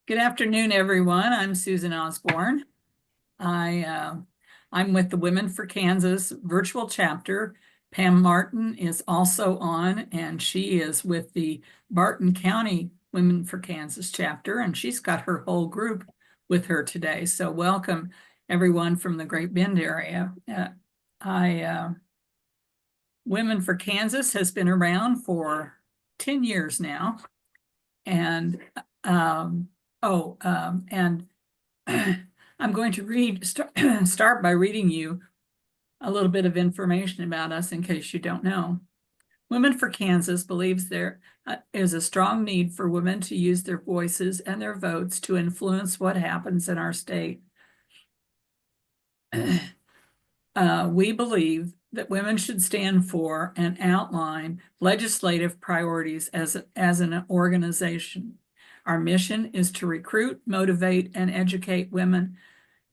Good afternoon, everyone. I'm Susan Osborne. I'm with the Women for Kansas virtual chapter. Pam Martin is also on, and she is with the Barton County Women for Kansas chapter, and she's got her whole group with her today. So welcome, everyone from the Great Bend area. I Women for Kansas has been around for 10 years now, and um, and I'm going to start by reading you a little bit of information about us in case you don't know. Women for Kansas believes there is a strong need for women to use their voices and their votes to influence what happens in our state. We believe that women should stand for and outline legislative priorities as an organization. Our mission is to recruit, motivate, and educate women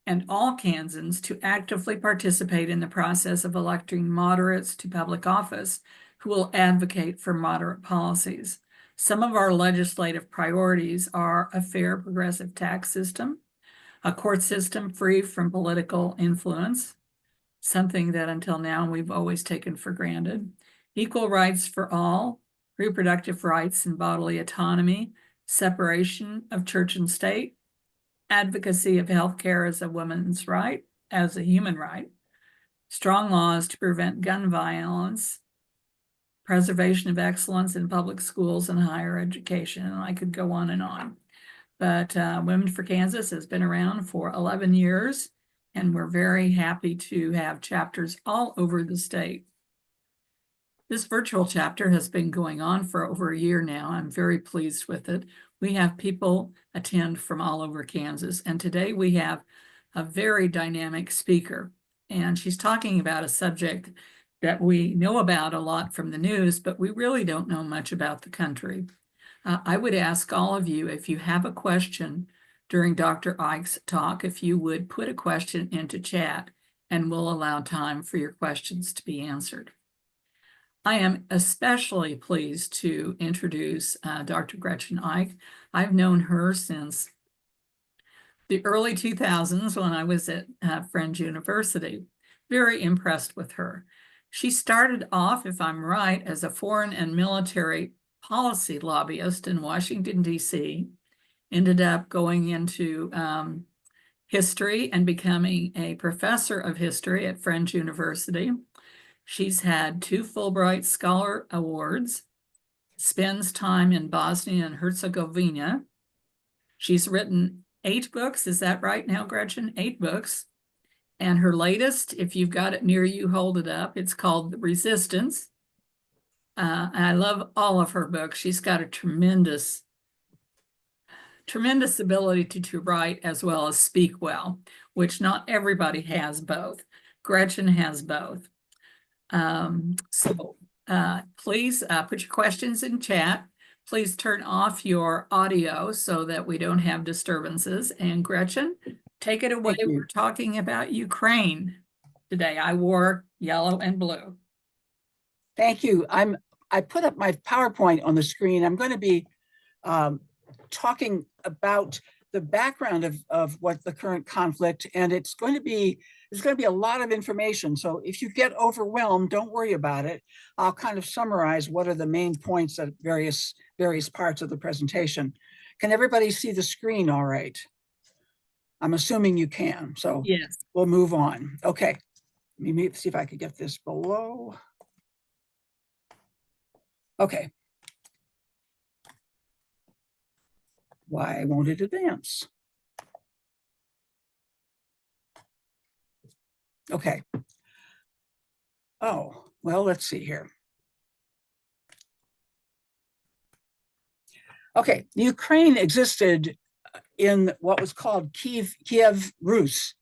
and all Kansans to actively participate in the process of electing moderates to public office who will advocate for moderate policies. Some of our legislative priorities are a fair progressive tax system, a court system free from political influence, something that until now we've always taken for granted, equal rights for all, reproductive rights and bodily autonomy, separation of church and state, advocacy of healthcare as a woman's right, as a human right, strong laws to prevent gun violence, preservation of excellence in public schools and higher education. And I could go on and on. But Women for Kansas has been around for 11 years, and we're very happy to have chapters all over the state. This virtual chapter has been going on for over a year now. I'm very pleased with it. We have people attend from all over Kansas, and today we have a very dynamic speaker, and she's talking about a subject that we know about a lot from the news, but we really don't know much about the country. I would ask all of you, if you have a question during Dr. Eick's talk, if you would put a question into chat, and we'll allow time for your questions to be answered. I am especially pleased to introduce Dr. Gretchen Eick. I've known her since the early 2000s when I was at Friends University. Very impressed with her. She started off, if I'm right, as a foreign and military policy lobbyist in Washington, D.C., ended up going into history and becoming a professor of history at Friends University. She's had 2 Fulbright Scholar Awards, spends time in Bosnia and Herzegovina. She's written 8 books. Is that right now, Gretchen? 8 books. And her latest, if you've got it near you, hold it up. It's called The Resistance. I love all of her books. She's got a tremendous ability to write as well as speak well, which not everybody has both. Gretchen has both. Please put your questions in chat. Please turn off your audio so that we don't have disturbances. And Gretchen, take it away. We're talking about Ukraine today. I wore yellow and blue. Thank you. I put up my PowerPoint on the screen. I'm going to be talking about the background of what the current conflict, and there's going to be a lot of information. So if you get overwhelmed, don't worry about it. I'll kind of summarize what are the main points at various parts of the presentation. Can everybody see the screen all right? I'm assuming you can, so yes. We'll move on. Okay, let me see if I could get this below. Okay. Why won't it advance? Okay. Oh, well, let's see here. Okay, Ukraine existed in what was called Kiev Rus.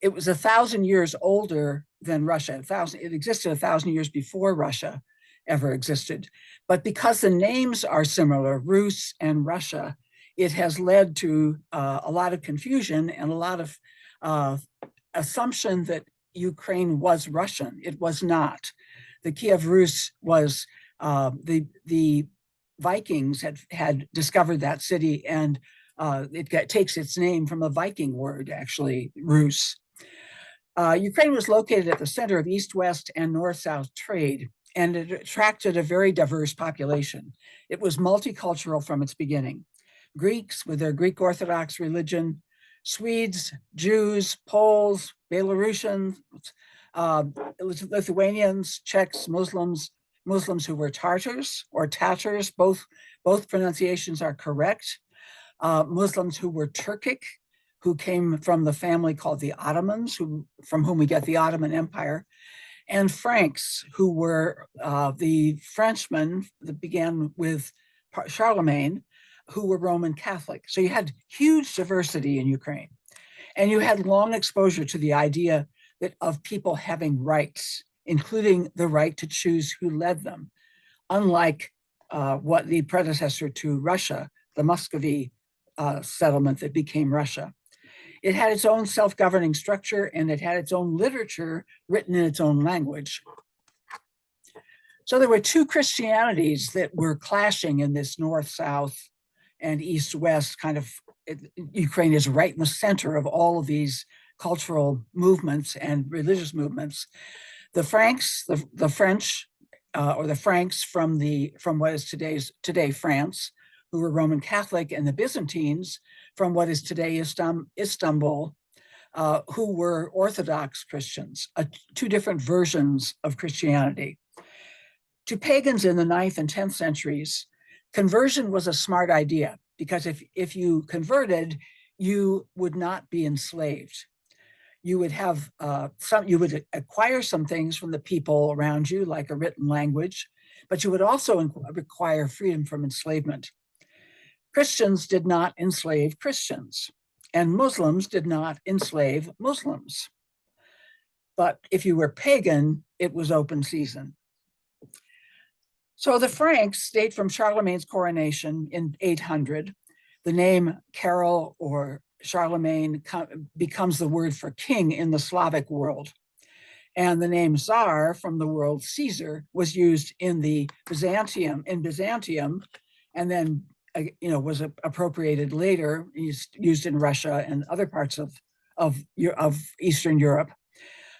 It was 1,000 years older than Russia. It existed 1,000 years before Russia ever existed. But because the names are similar, Rus and Russia, it has led to a lot of confusion and a lot of assumption that Ukraine was Russian. It was not. The Kiev Rus was the Vikings had discovered that city and Takes its name from a Viking word, actually, Rus. Ukraine was located at the center of east-west and north-south trade, and it attracted a very diverse population. It was multicultural from its beginning. Greeks with their Greek Orthodox religion, Swedes, Jews, Poles, Belarusians, Lithuanians, Czechs, Muslims who were Tartars or Tatars, both pronunciations are correct. Muslims who were Turkic, who came from the family called the Ottomans, from whom we get the Ottoman Empire, and Franks, who were the Frenchmen that began with Charlemagne, who were Roman Catholic. So you had huge diversity in Ukraine. And you had long exposure to the idea of people having rights, including the right to choose who led them, unlike what the predecessor to Russia, the Muscovy settlement that became Russia. It had its own self-governing structure, and it had its own literature written in its own language. So there were two Christianities that were clashing in this north-south and east-west kind of. Ukraine is right in the center of all of these cultural movements and religious movements. The Franks, the French, or the Franks from what is today France, who were Roman Catholic, and the Byzantines from what is today Istanbul, who were Orthodox Christians, two different versions of Christianity. To pagans in the 9th and 10th centuries, conversion was a smart idea, because if you converted, you would not be enslaved. You would have you would acquire some things from the people around you, like a written language, but you would also require freedom from enslavement. Christians did not enslave Christians, and Muslims did not enslave Muslims. But if you were pagan, it was open season. So the Franks date from Charlemagne's coronation in 800. The name Carol or Charlemagne becomes the word for king in the Slavic world. And the name Tsar, from the word Caesar, was used in Byzantium, and then was appropriated later, used in Russia and other parts of Eastern Europe.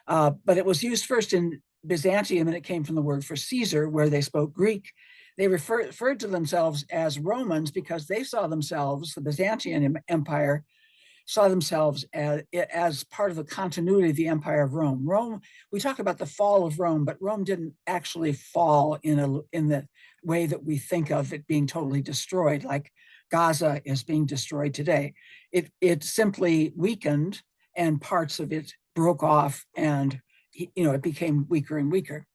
But it was used first in Byzantium, and it came from the word for Caesar, where they spoke Greek. They referred to themselves as Romans because they saw themselves, the Byzantine Empire, saw themselves as part of the continuity of the Empire of Rome. We talk about the fall of Rome, but Rome didn't actually fall in the way that we think of it being totally destroyed, like Gaza is being destroyed today. It simply weakened, and parts of it broke off, and it became weaker and weaker.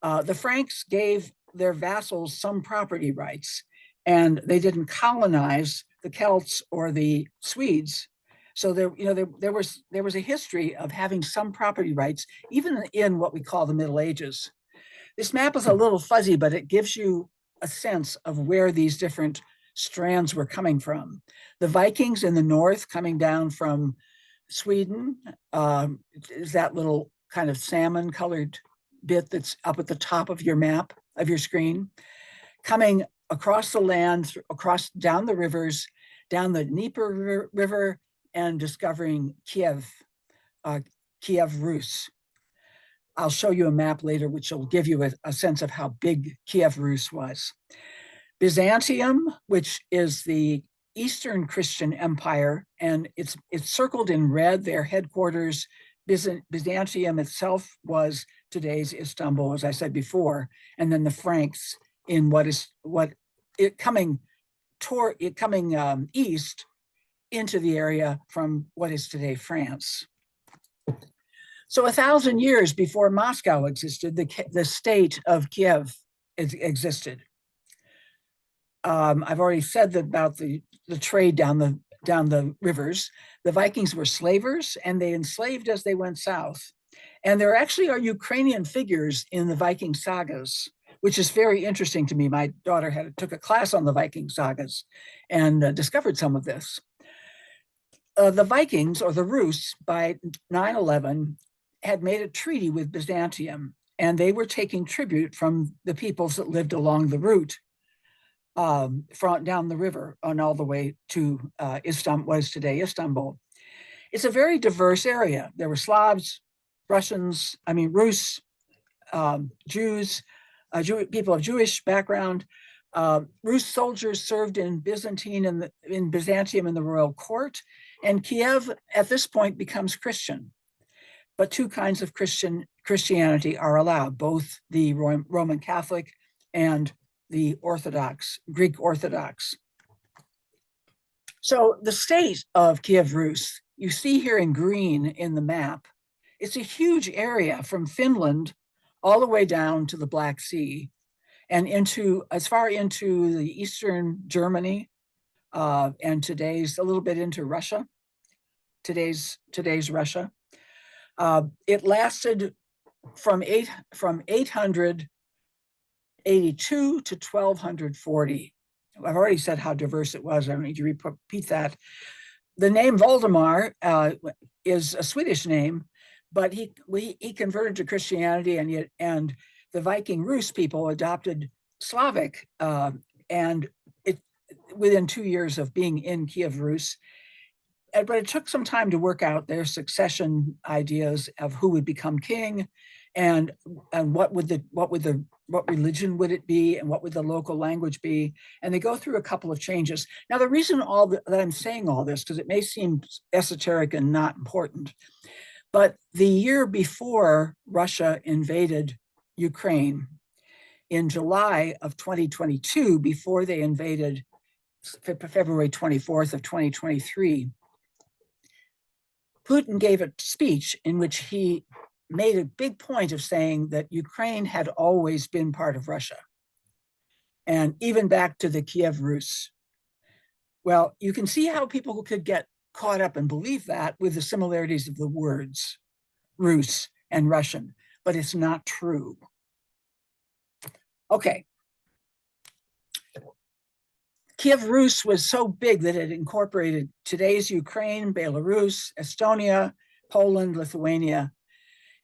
The Franks gave their vassals some property rights, and they didn't colonize the Celts or the Swedes. So there was a history of having some property rights, even in what we call the Middle Ages. This map is a little fuzzy, but it gives you a sense of where these different strands were coming from. The Vikings in the north, coming down from Sweden, is that little kind of salmon-colored bit that's up at the top of your map, of your screen, coming across the land, down the rivers, down the Dnieper River, and discovering Kiev Rus. I'll show you a map later, which will give you a sense of how big Kiev Rus was. Byzantium, which is the Eastern Christian Empire, and it's circled in red, their headquarters. Byzantium itself was today's Istanbul, as I said before, and then the Franks in coming east into the area from what is today France. So 1,000 years before Moscow existed, the state of Kiev existed. I've already said about the trade down the rivers. The Vikings were slavers, and they enslaved as they went south. And there actually are Ukrainian figures in the Viking sagas, which is very interesting to me. My daughter took a class on the Viking sagas and discovered some of this. The Vikings, or the Rus, by 911, had made a treaty with Byzantium, and they were taking tribute from the peoples that lived along the route. from down the river and all the way to Istanbul, what is today Istanbul. It's a very diverse area. There were Slavs, Russians, Rus, Jews, people of Jewish background. Rus soldiers served in Byzantium in the royal court, and Kiev at this point becomes Christian. But two kinds of Christianity are allowed, both the Roman Catholic and the Orthodox, Greek Orthodox. So the state of Kiev Rus, you see here in green in the map, it's a huge area from Finland all the way down to the Black Sea and as far into the eastern Germany, and a little bit into Russia, today's Russia. It lasted from 882 to 1240. I've already said how diverse it was. I don't need to repeat that. The name Valdemar is a Swedish name, but he converted to Christianity, and the Viking Rus people adopted Slavic, and within 2 years of being in Kiev Rus. But it took some time to work out their succession ideas of who would become king, and what religion would it be, and what would the local language be. And they go through a couple of changes. Now, the reason that I'm saying all this, because it may seem esoteric and not important, but the year before Russia invaded Ukraine, in July of 2022, before they invaded February 24th of 2023, Putin gave a speech in which he made a big point of saying that Ukraine had always been part of Russia, and even back to the Kiev Rus. Well, you can see how people could get caught up and believe that with the similarities of the words Rus and Russian, but it's not true. Okay. Kiev Rus was so big that it incorporated today's Ukraine, Belarus, Estonia, Poland, Lithuania.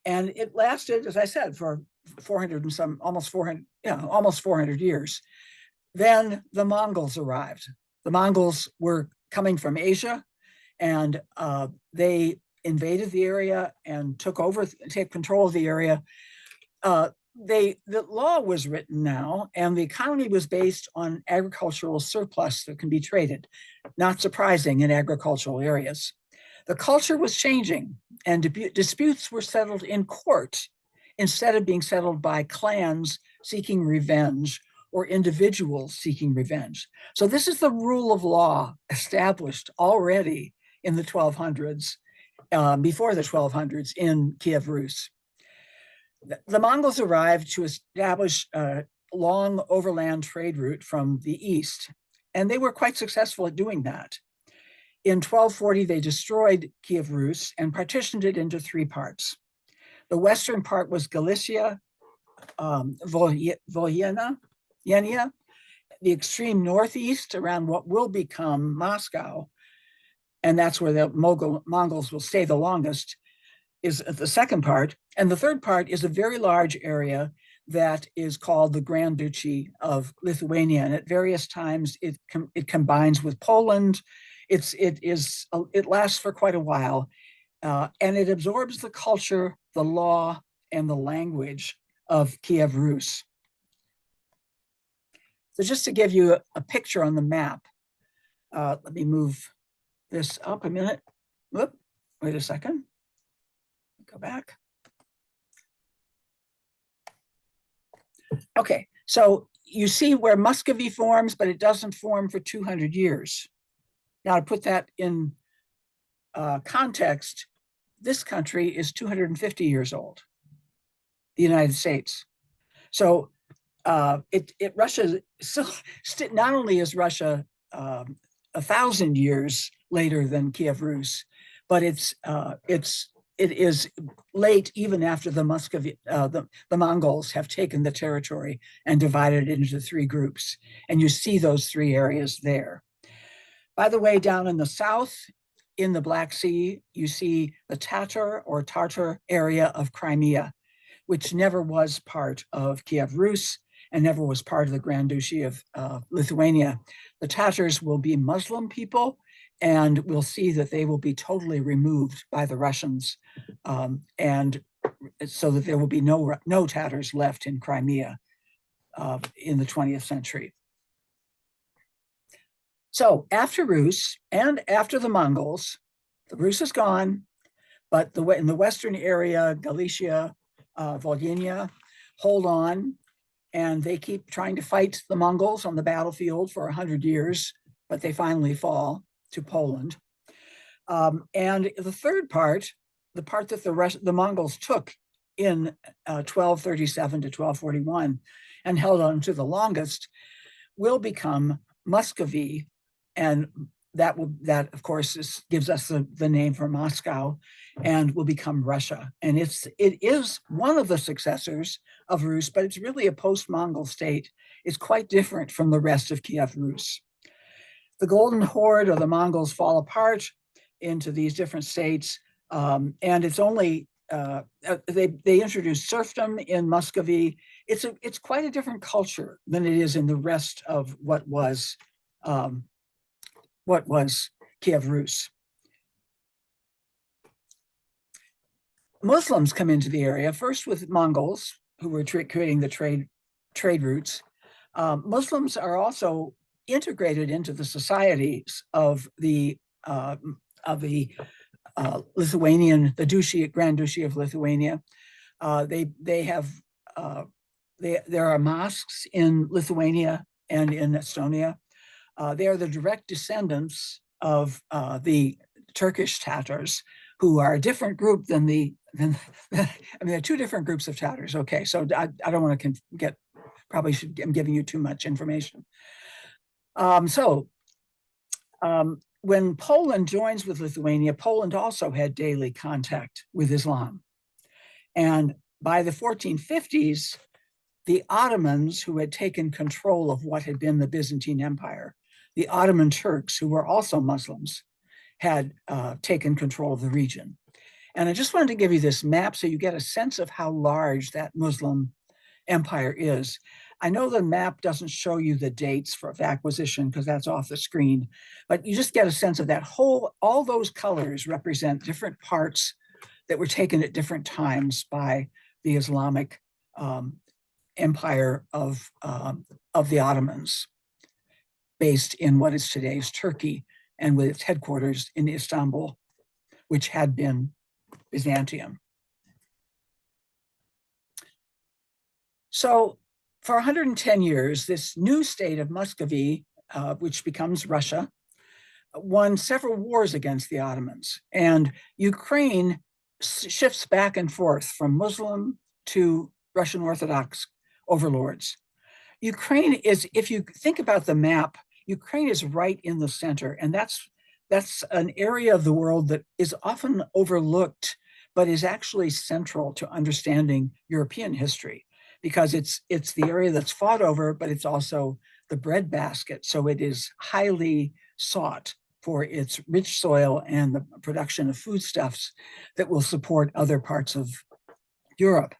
And it lasted, as I said, for 400 and some, almost 400 years. Then the Mongols arrived. The Mongols were coming from Asia, and they invaded the area and took control of the area. The law was written now, and the economy was based on agricultural surplus that can be traded. Not surprising in agricultural areas. The culture was changing, and disputes were settled in court instead of being settled by clans seeking revenge or individuals seeking revenge. So this is the rule of law established already in the 1200s, before the 1200s in Kiev Rus. The Mongols arrived to establish a long overland trade route from the east, and they were quite successful at doing that. In 1240, they destroyed Kiev Rus and partitioned it into three parts. The western part was Galicia, Volhynia, the extreme northeast around what will become Moscow, and that's where the Mongols will stay the longest, is the second part. And the third part is a very large area that is called the Grand Duchy of Lithuania. And at various times, it combines with Poland. It lasts for quite a while, and it absorbs the culture, the law, and the language of Kiev Rus. So just to give you a picture on the map, let me move this up a minute. Whoop, wait a second. Go back. Okay, so you see where Muscovy forms, but it doesn't form for 200 years. Now, to put that in context, this country is 250 years old, the United States. So Russia, so not only is Russia 1,000 years later than Kiev Rus, but it is late even after the Mongols have taken the territory and divided it into three groups. And you see those three areas there. By the way, down in the south, in the Black Sea, you see the Tatar area of Crimea, which never was part of Kiev Rus. and never was part of the Grand Duchy of Lithuania. The Tatars will be Muslim people, and we'll see that they will be totally removed by the Russians, and so that there will be no Tatars left in Crimea in the 20th century. So after Rus and after the Mongols, the Rus is gone, but in the western area, Galicia, Volhynia, hold on, and they keep trying to fight the Mongols on the battlefield for 100 years, but they finally fall to Poland. And the third part, the part that the Mongols took in 1237 to 1241 and held on to the longest, will become Muscovy, and that of course gives us the name for Moscow, and will become Russia. And it is one of the successors of Rus, but it's really a post-Mongol state. It's quite different from the rest of Kiev Rus. The Golden Horde or the Mongols fall apart into these different states, and it's only they introduced serfdom in Muscovy. It's quite a different culture than it is in the rest of what was Kiev Rus. Muslims come into the area first with Mongols, who were creating the trade routes. Muslims are also integrated into the societies of the Lithuanian, the Grand Duchy of Lithuania. There are mosques in Lithuania and in Estonia. They are the direct descendants of the Turkish Tatars, who are a different group than I mean, there are two different groups of Tatars. Okay, so I don't want to I'm giving you too much information. When Poland joins with Lithuania, Poland also had daily contact with Islam. And by the 1450s, the Ottomans, who had taken control of what had been the Byzantine Empire, the Ottoman Turks, who were also Muslims, had taken control of the region. And I just wanted to give you this map so you get a sense of how large that Muslim empire is. I know the map doesn't show you the dates for acquisition because that's off the screen, but you just get a sense of that all those colors represent different parts that were taken at different times by the Islamic empire of the Ottomans, based in what is today's Turkey and with its headquarters in Istanbul, which had been Byzantium. So for 110 years, this new state of Muscovy, which becomes Russia, won several wars against the Ottomans. And Ukraine shifts back and forth from Muslim to Russian Orthodox overlords. Ukraine is, if you think about the map, Ukraine is right in the center. And that's an area of the world that is often overlooked, but is actually central to understanding European history, because it's the area that's fought over, but it's also the breadbasket. So it is highly sought for its rich soil and the production of foodstuffs that will support other parts of Europe.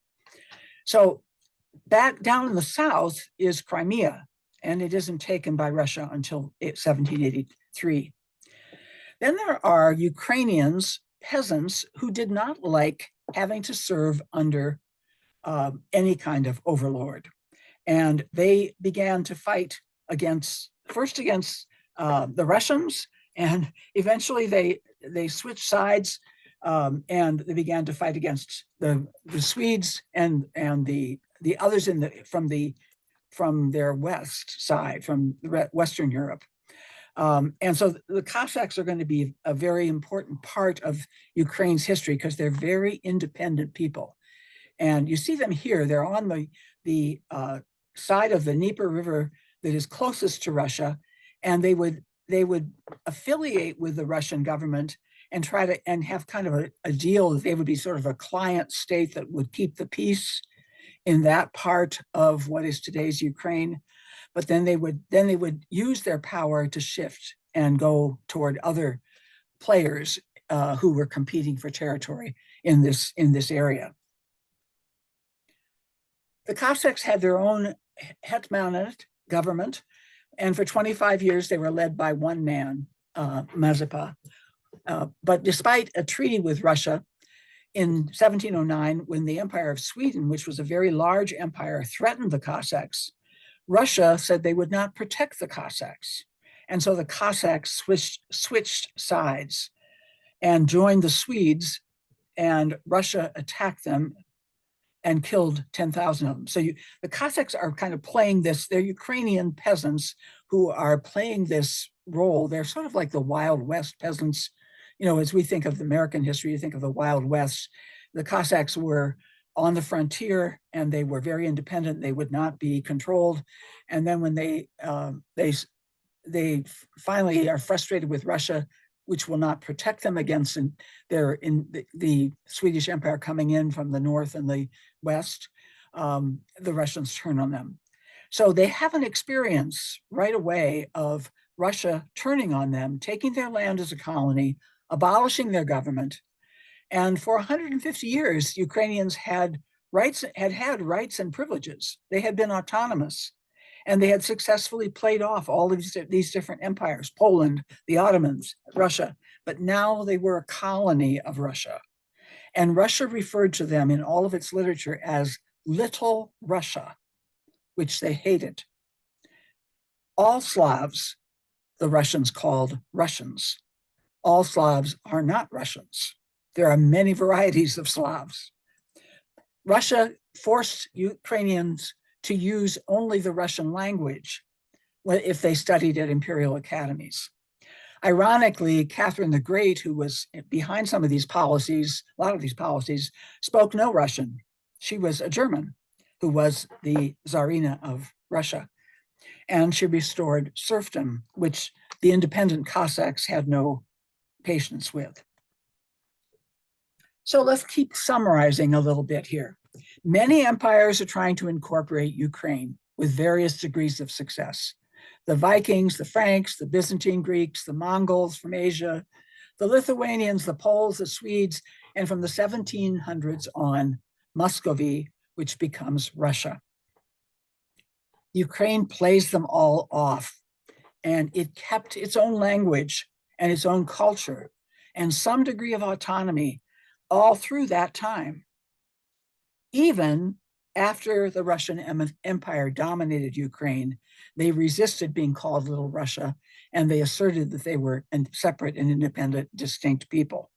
So back down in the south is Crimea, and it isn't taken by Russia until 1783. Then there are Ukrainians, peasants, who did not like having to serve under any kind of overlord. And they began to fight first against the Russians, and eventually they switched sides, and they began to fight against the Swedes and the others from their west side, from Western Europe. And so the Cossacks are going to be a very important part of Ukraine's history because they're very independent people. And you see them here. They're on the side of the Dnieper River that is closest to Russia, and they would affiliate with the Russian government and try to have kind of a deal that they would be sort of a client state that would keep the peace in that part of what is today's Ukraine. But then they would use their power to shift and go toward other players who were competing for territory in this area. The Cossacks had their own hetmanate government. And for 25 years, they were led by one man, Mazepa. But despite a treaty with Russia in 1709, when the Empire of Sweden, which was a very large empire, threatened the Cossacks, Russia said they would not protect the Cossacks. And so the Cossacks switched sides and joined the Swedes, and Russia attacked them and killed 10,000 of them. So the Cossacks are kind of playing this, they're Ukrainian peasants who are playing this role. They're sort of like the Wild West peasants. You know, as we think of American history, you think of the Wild West. The Cossacks were on the frontier and they were very independent. They would not be controlled. And then when they finally are frustrated with Russia, which will not protect them against, and they're in the Swedish Empire coming in from the north and the west, the Russians turn on them. So they have an experience right away of Russia turning on them, taking their land as a colony, abolishing their government. And for 150 years, Ukrainians had rights and privileges. They had been autonomous. And they had successfully played off all of these different empires, Poland, the Ottomans, Russia. But now they were a colony of Russia. And Russia referred to them in all of its literature as Little Russia, which they hated. All Slavs, the Russians called Russians. All Slavs are not Russians. There are many varieties of Slavs. Russia forced Ukrainians to use only the Russian language if they studied at imperial academies. Ironically, Catherine the Great, who was behind some of these policies, a lot of these policies, spoke no Russian. She was a German who was the Tsarina of Russia. And she restored serfdom, which the independent Cossacks had no patience with. So let's keep summarizing a little bit here. Many empires are trying to incorporate Ukraine with various degrees of success. The Vikings, the Franks, the Byzantine Greeks, the Mongols from Asia, the Lithuanians, the Poles, the Swedes, and from the 1700s on, Muscovy, which becomes Russia. Ukraine plays them all off, and it kept its own language and its own culture and some degree of autonomy all through that time. Even after the Russian Empire dominated Ukraine, they resisted being called Little Russia, and they asserted that they were a separate and independent, distinct people.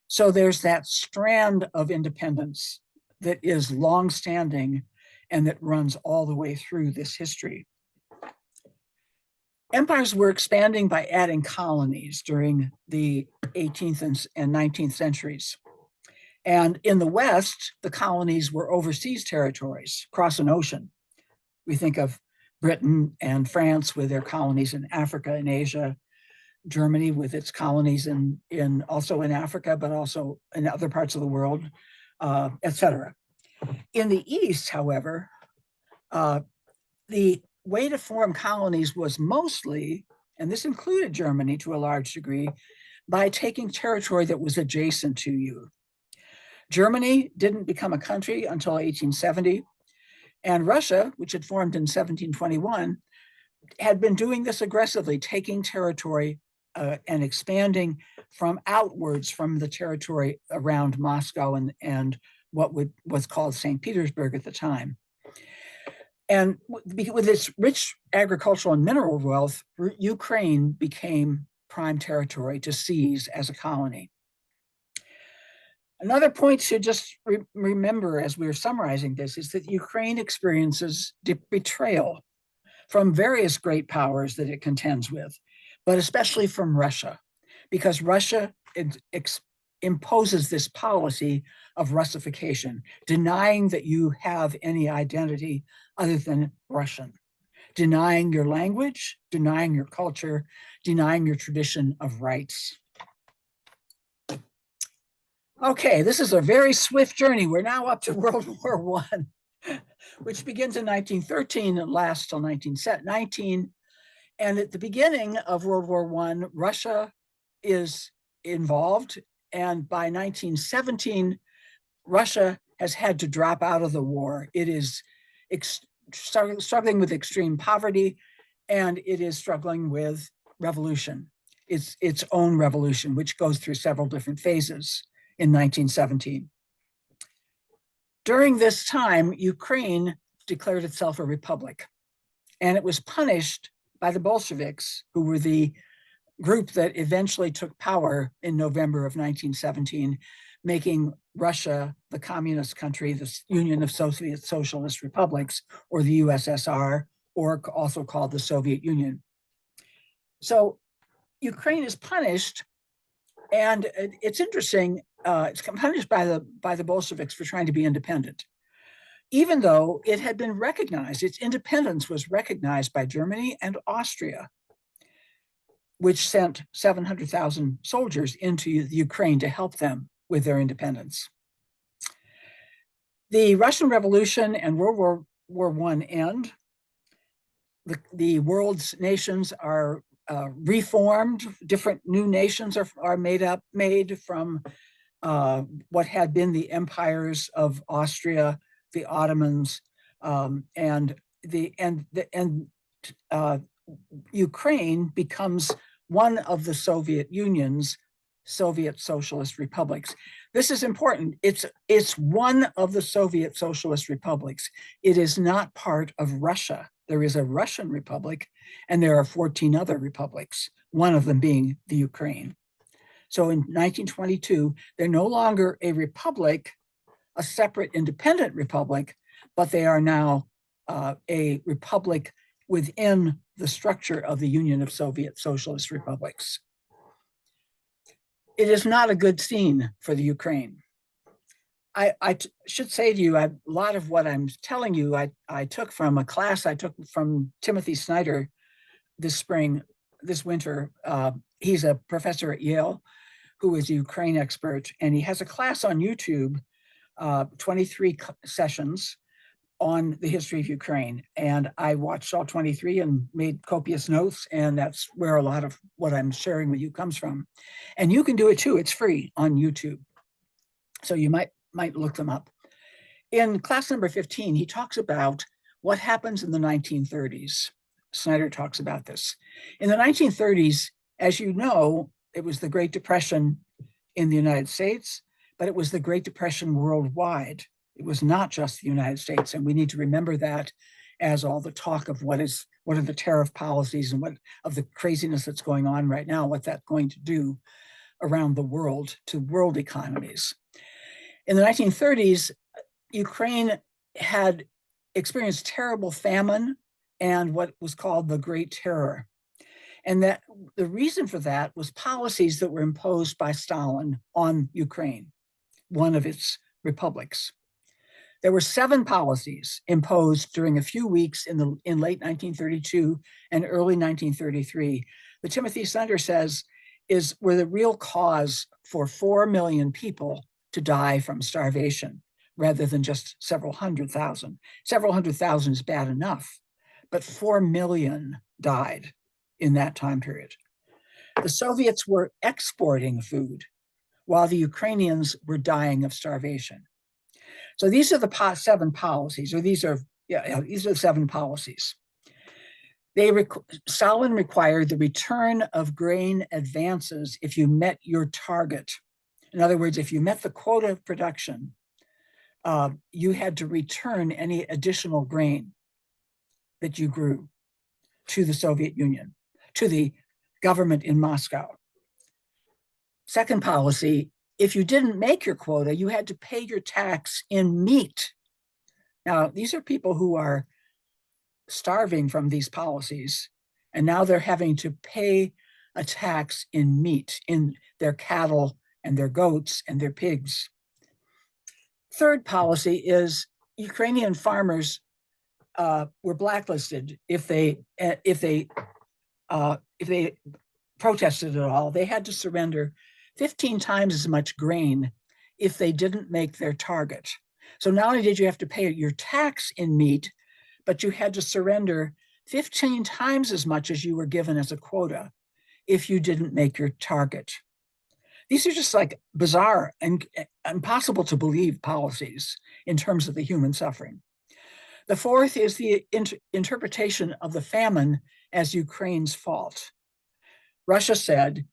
So there's that strand of independence that is longstanding and that runs all the way through this history. Empires were expanding by adding colonies during the 18th and 19th centuries. And in the West, the colonies were overseas territories across an ocean. We think of Britain and France with their colonies in Africa and Asia, Germany with its colonies also in Africa, but also in other parts of the world, etc. In the East, however, the way to form colonies was mostly, and this included Germany to a large degree, by taking territory that was adjacent to you. Germany didn't become a country until 1870, and Russia, which had formed in 1721, had been doing this aggressively, taking territory and expanding from outwards from the territory around Moscow and what was called St. Petersburg at the time. And with its rich agricultural and mineral wealth, Ukraine became prime territory to seize as a colony. Another point to just remember as we're summarizing this is that Ukraine experiences betrayal from various great powers that it contends with, but especially from Russia, because Russia imposes this policy of Russification, denying that you have any identity other than Russian, denying your language, denying your culture, denying your tradition of rights. Okay, this is a very swift journey. We're now up to World War I, which begins in 1913 and lasts till 1919. And at the beginning of World War I, Russia is involved. And by 1917, Russia has had to drop out of the war. It is struggling with extreme poverty, and it is struggling with revolution. It's its own revolution, which goes through several different phases in 1917. During this time, Ukraine declared itself a republic, and it was punished by the Bolsheviks, who were the group that eventually took power in November of 1917, making Russia the communist country, the Union of Soviet Socialist Republics, or the USSR, or also called the Soviet Union. So Ukraine is punished, and it's interesting. It's punished by the Bolsheviks for trying to be independent, even though it had been recognized. Its independence was recognized by Germany and Austria, which sent 700,000 soldiers into the Ukraine to help them with their independence. The Russian Revolution and World War I end. The world's nations are reformed. Different new nations are made from what had been the empires of Austria, the Ottomans, and Ukraine becomes one of the Soviet Union's Soviet Socialist Republics. This is important. It's one of the Soviet Socialist Republics. It is not part of Russia. There is a Russian Republic, and there are 14 other republics, one of them being the Ukraine. So in 1922, they're no longer a republic, a separate independent republic, but they are now a republic within the structure of the Union of Soviet Socialist Republics. It is not a good scene for the Ukraine. I should say to you, a lot of what I'm telling you, I took from a class I took from Timothy Snyder this winter. He's a professor at Yale who is a Ukraine expert, and he has a class on YouTube, 23 sessions on the history of Ukraine. And I watched all 23 and made copious notes, and that's where a lot of what I'm sharing with you comes from. And you can do it too. It's free on YouTube. So you might look them up. In class number 15, he talks about what happens in the 1930s. Snyder talks about this. In the 1930s, as you know, it was the Great Depression in the United States, but it was the Great Depression worldwide. It was not just the United States, and we need to remember that as all the talk of what are the tariff policies and what of the craziness that's going on right now, what that's going to do around the world to world economies. In the 1930s, Ukraine had experienced terrible famine and what was called the Great Terror. And that the reason for that was policies that were imposed by Stalin on Ukraine, one of its republics. There were 7 policies imposed during a few weeks in late 1932 and early 1933. The Timothy Snyder says were the real cause for 4 million people to die from starvation, rather than just several hundred thousand. Several hundred thousand is bad enough, but 4 million died in that time period. The Soviets were exporting food while the Ukrainians were dying of starvation. So these are the 7 policies, or these are the 7 policies. Stalin required the return of grain advances if you met your target. In other words, if you met the quota of production, you had to return any additional grain that you grew to the Soviet Union, to the government in Moscow. Second policy, if you didn't make your quota, you had to pay your tax in meat. Now, these are people who are starving from these policies, and now they're having to pay a tax in meat, in their cattle and their goats and their pigs. Third policy is Ukrainian farmers were blacklisted if they protested at all. They had to surrender 15 times as much grain if they didn't make their target. So not only did you have to pay your tax in meat, but you had to surrender 15 times as much as you were given as a quota if you didn't make your target. These are just like bizarre and impossible to believe policies in terms of the human suffering. The fourth is the interpretation of the famine as Ukraine's fault. Russia said,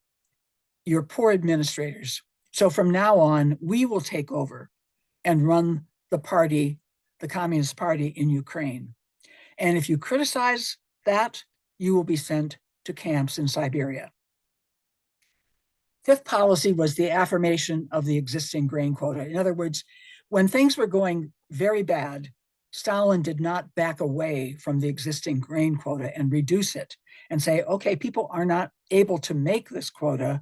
"You're poor administrators. So from now on, we will take over and run the party, the Communist Party in Ukraine. And if you criticize that, you will be sent to camps in Siberia." Fifth policy was the affirmation of the existing grain quota. In other words, when things were going very bad, Stalin did not back away from the existing grain quota and reduce it and say, okay, people are not able to make this quota.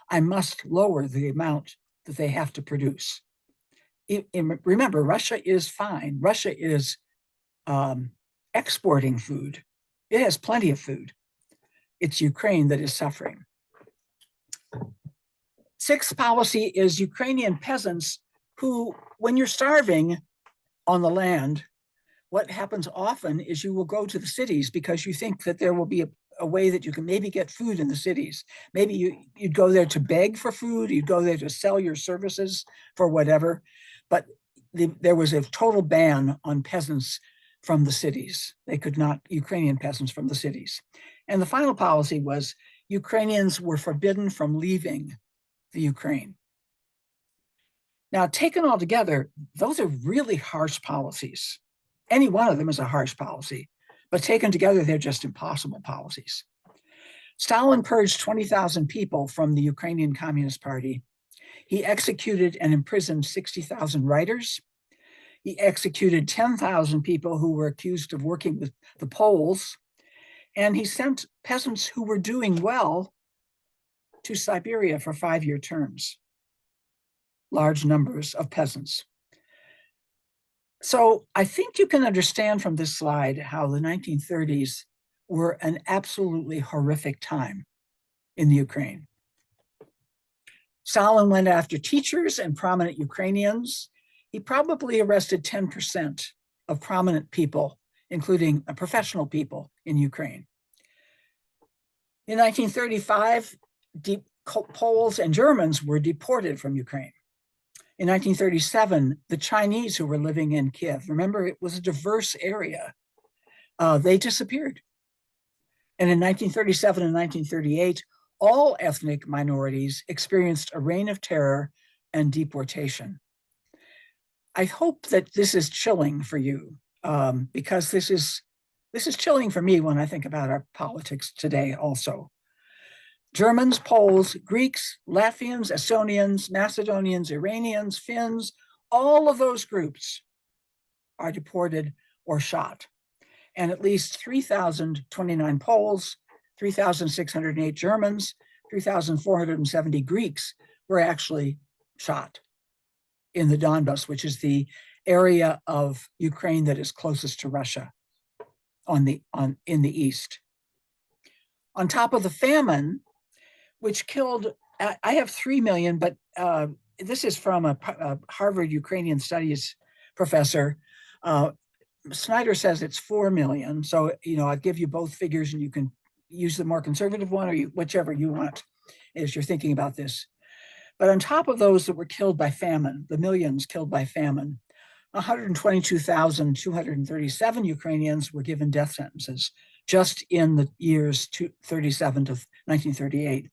I must lower the amount that they have to produce. Remember, Russia is fine. Russia is exporting food. It has plenty of food. It's Ukraine that is suffering. Sixth policy is Ukrainian peasants who, when you're starving on the land, what happens often is you will go to the cities because you think that there will be a way that you can maybe get food in the cities. Maybe you'd go there to beg for food, you'd go there to sell your services for whatever, but there was a total ban on peasants from the cities. They could not, Ukrainian peasants from the cities. And the final policy was Ukrainians were forbidden from leaving the Ukraine. Now, taken all together, those are really harsh policies. Any one of them is a harsh policy, but taken together, they're just impossible policies. Stalin purged 20,000 people from the Ukrainian Communist Party. He executed and imprisoned 60,000 writers. He executed 10,000 people who were accused of working with the Poles. And he sent peasants who were doing well to Siberia for 5-year terms. Large numbers of peasants. So I think you can understand from this slide how the 1930s were an absolutely horrific time in the Ukraine. Stalin went after teachers and prominent Ukrainians. He probably arrested 10% of prominent people, including professional people in Ukraine. In 1935, Poles and Germans were deported from Ukraine. In 1937, the Chinese who were living in Kiev, remember, it was a diverse area, they disappeared. And in 1937 and 1938, all ethnic minorities experienced a reign of terror and deportation. I hope that this is chilling for you, because this is chilling for me when I think about our politics today also. Germans, Poles, Greeks, Latvians, Estonians, Macedonians, Iranians, Finns, all of those groups are deported or shot. And at least 3,029 Poles, 3,608 Germans, 3,470 Greeks were actually shot in the Donbas, which is the area of Ukraine that is closest to Russia in the east. On top of the famine, which killed, I have 3 million, but this is from a Harvard Ukrainian Studies professor. Snyder says it's 4 million. So, I'll give you both figures and you can use the more conservative one or whichever you want as you're thinking about this. But on top of those that were killed by famine, the millions killed by famine, 122,237 Ukrainians were given death sentences just in the years 1937 to 1938.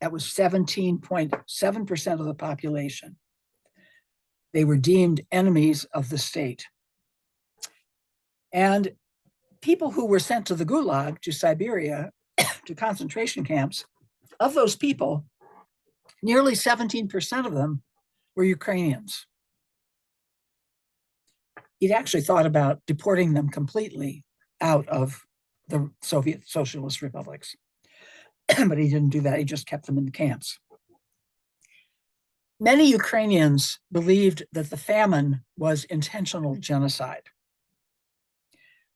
That was 17.7% of the population. They were deemed enemies of the state. And people who were sent to the Gulag, to Siberia, to concentration camps, of those people, nearly 17% of them were Ukrainians. He'd actually thought about deporting them completely out of the Soviet socialist republics. But he didn't do that. He just kept them in the camps. Many Ukrainians believed that the famine was intentional genocide.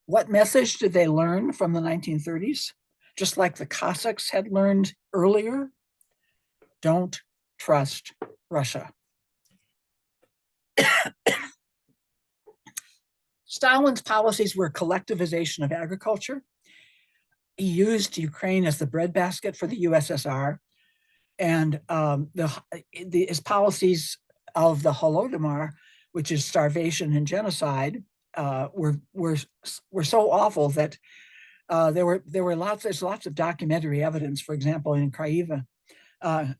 What message did they learn from the 1930s? Just like the Cossacks had learned earlier, don't trust Russia. Stalin's policies were collectivization of agriculture. He used Ukraine as the breadbasket for the USSR, and his policies of the Holodomor, which is starvation and genocide, were so awful that there's lots of documentary evidence. For example, in Craiova, an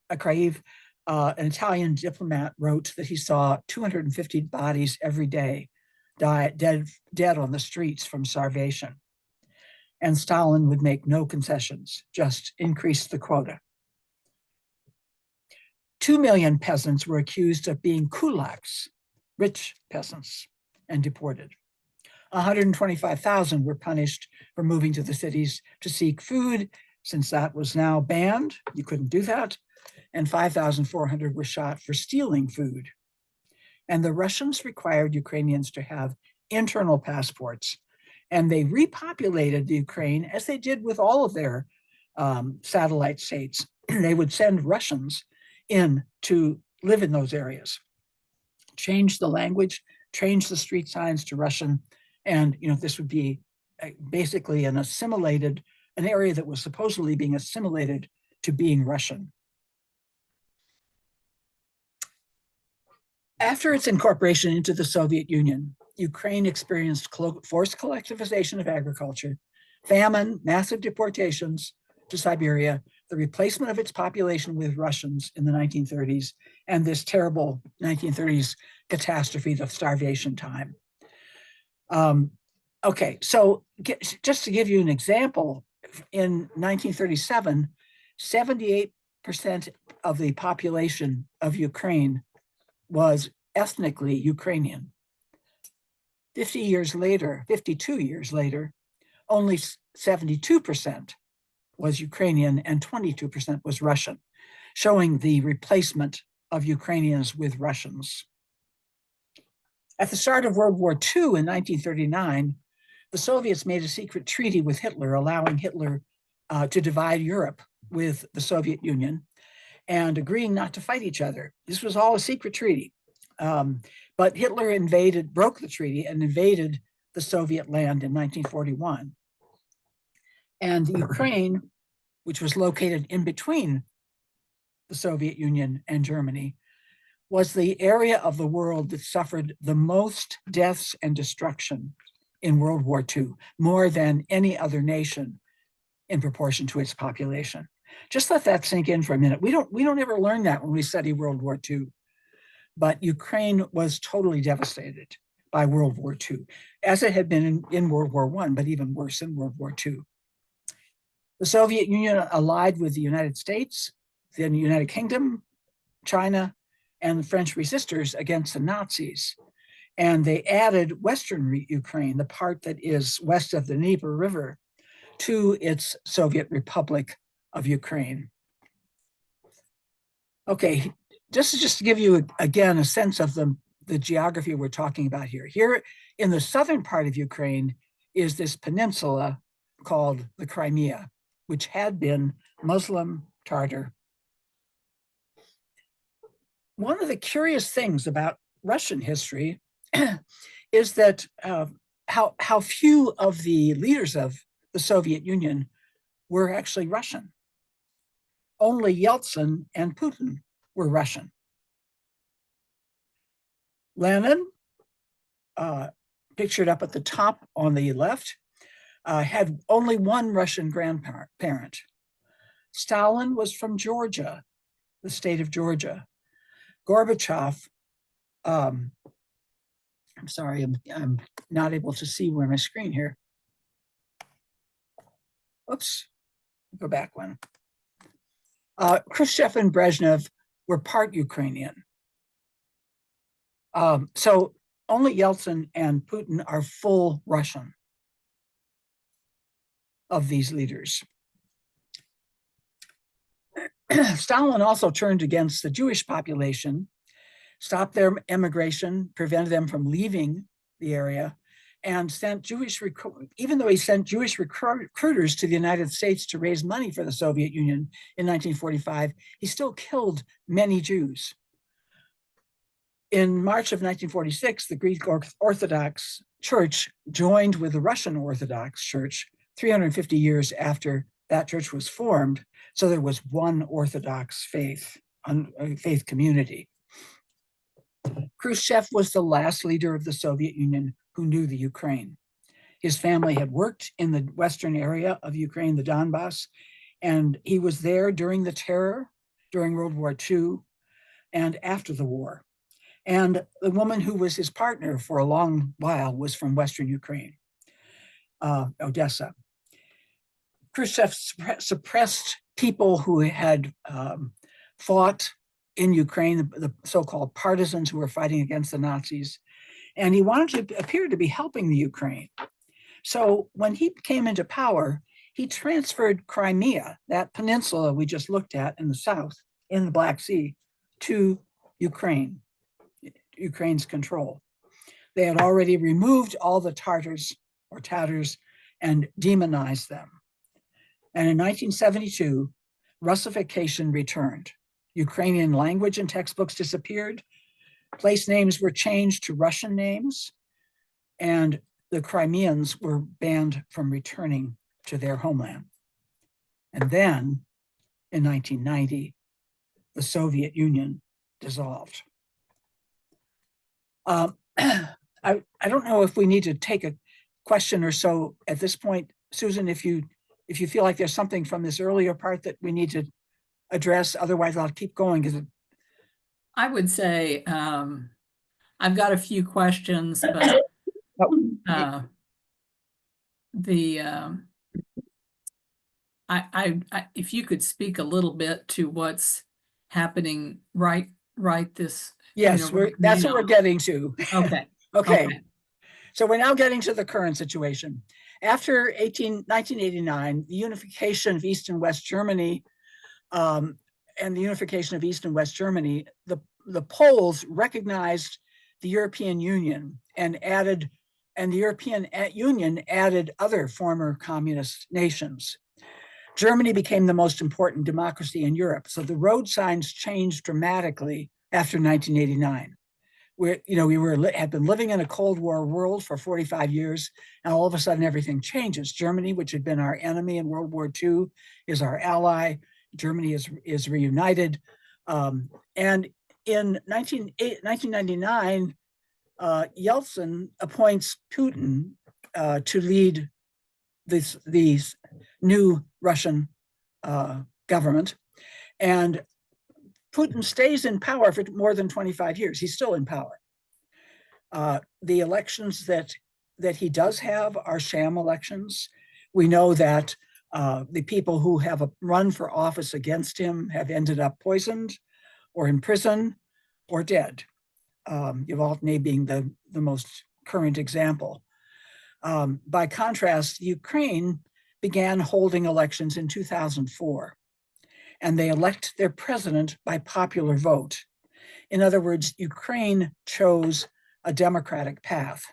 Italian diplomat wrote that he saw 250 bodies every day dead on the streets from starvation. And Stalin would make no concessions, just increase the quota. 2 million peasants were accused of being kulaks, rich peasants, and deported. 125,000 were punished for moving to the cities to seek food, since that was now banned. You couldn't do that. And 5,400 were shot for stealing food. And the Russians required Ukrainians to have internal passports. And they repopulated the Ukraine, as they did with all of their satellite states. They would send Russians in to live in those areas, change the language, change the street signs to Russian. And this would be basically an area that was supposedly being assimilated to being Russian. After its incorporation into the Soviet Union, Ukraine experienced forced collectivization of agriculture, famine, massive deportations to Siberia, the replacement of its population with Russians in the 1930s, and this terrible 1930s catastrophe of starvation time. Okay, so just to give you an example, in 1937, 78% of the population of Ukraine was ethnically Ukrainian. 52 years later, only 72% was Ukrainian and 22% was Russian, showing the replacement of Ukrainians with Russians. At the start of World War II in 1939, the Soviets made a secret treaty with Hitler, allowing Hitler to divide Europe with the Soviet Union and agreeing not to fight each other. This was all a secret treaty. But Hitler broke the treaty and invaded the Soviet land in 1941. And the Ukraine, which was located in between the Soviet Union and Germany, was the area of the world that suffered the most deaths and destruction in World War II, more than any other nation in proportion to its population. Just let that sink in for a minute. We don't ever learn that when we study World War II. But Ukraine was totally devastated by World War II, as it had been in World War I, but even worse in World War II. The Soviet Union allied with the United States, the United Kingdom, China, and the French resistors against the Nazis. And they added Western Ukraine, the part that is west of the Dnieper River, to its Soviet Republic of Ukraine. Okay, just to give you, again, a sense of the geography we're talking about here. Here in the southern part of Ukraine is this peninsula called the Crimea, which had been Muslim Tartar. One of the curious things about Russian history is that how few of the leaders of the Soviet Union were actually Russian. Only Yeltsin and Putin were Russian. Lenin, pictured up at the top on the left, had only one Russian grandparent. Stalin was from Georgia, the state of Georgia. Gorbachev, I'm sorry, I'm not able to see where my screen here. Oops, go back one. Khrushchev and Brezhnev were part Ukrainian. So only Yeltsin and Putin are full Russian of these leaders. Stalin also turned against the Jewish population, stopped their emigration, prevented them from leaving the area, and sent even though he sent Jewish recruiters to the United States to raise money for the Soviet Union in 1945, he still killed many Jews. In March of 1946, the Greek Orthodox Church joined with the Russian Orthodox Church 350 years after that church was formed. So there was one Orthodox faith community. Khrushchev was the last leader of the Soviet Union who knew the Ukraine. His family had worked in the western area of Ukraine, the Donbass, and he was there during the terror, during World War II, and after the war. And the woman who was his partner for a long while was from Western Ukraine, Odessa. Khrushchev suppressed people who had fought in Ukraine, the so-called partisans who were fighting against the Nazis, and he wanted to appear to be helping the Ukraine. So when he came into power, he transferred Crimea, that peninsula we just looked at in the south, in the Black Sea, to Ukraine, Ukraine's control. They had already removed all the Tartars or Tatars and demonized them. And in 1972, Russification returned. Ukrainian language and textbooks disappeared. Place names were changed to Russian names, and the Crimeans were banned from returning to their homeland. And then in 1990, the Soviet Union dissolved. I don't know if we need to take a question or so at this point. Susan, if you feel like there's something from this earlier part that we need to address, otherwise I'll keep going. I would say I've got a few questions, but if you could speak a little bit to what's happening right this. Yes, that's what we're getting to. Okay. Okay. So we're now getting to the current situation. After 1989, the unification of East and West Germany, the Poles recognized the European Union and the European Union added other former communist nations. Germany became the most important democracy in Europe. So the road signs changed dramatically after 1989. We had been living in a Cold War world for 45 years, and all of a sudden everything changes. Germany, which had been our enemy in World War II, is our ally. Germany is reunited. And in 1999, Yeltsin appoints Putin to lead these new Russian government. And Putin stays in power for more than 25 years. He's still in power. The elections that he does have are sham elections. We know that the people who have run for office against him have ended up poisoned or in prison or dead. Uvalny being the most current example. By contrast, Ukraine began holding elections in 2004, and they elect their president by popular vote. In other words, Ukraine chose a democratic path.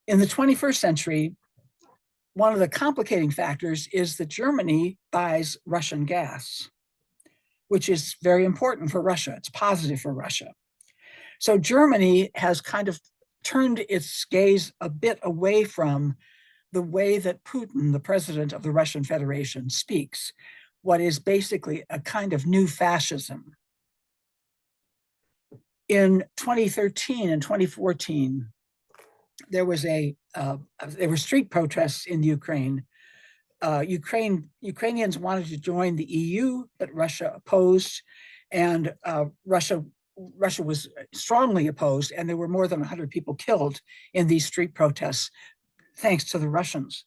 In the 21st century, one of the complicating factors is that Germany buys Russian gas, which is very important for Russia. It's positive for Russia. So Germany has kind of turned its gaze a bit away from the way that Putin, the president of the Russian Federation, speaks, what is basically a kind of new fascism. In 2013 and 2014, there were street protests in Ukraine. Ukrainians wanted to join the EU, but Russia opposed, and Russia was strongly opposed, and there were more than 100 people killed in these street protests, thanks to the Russians.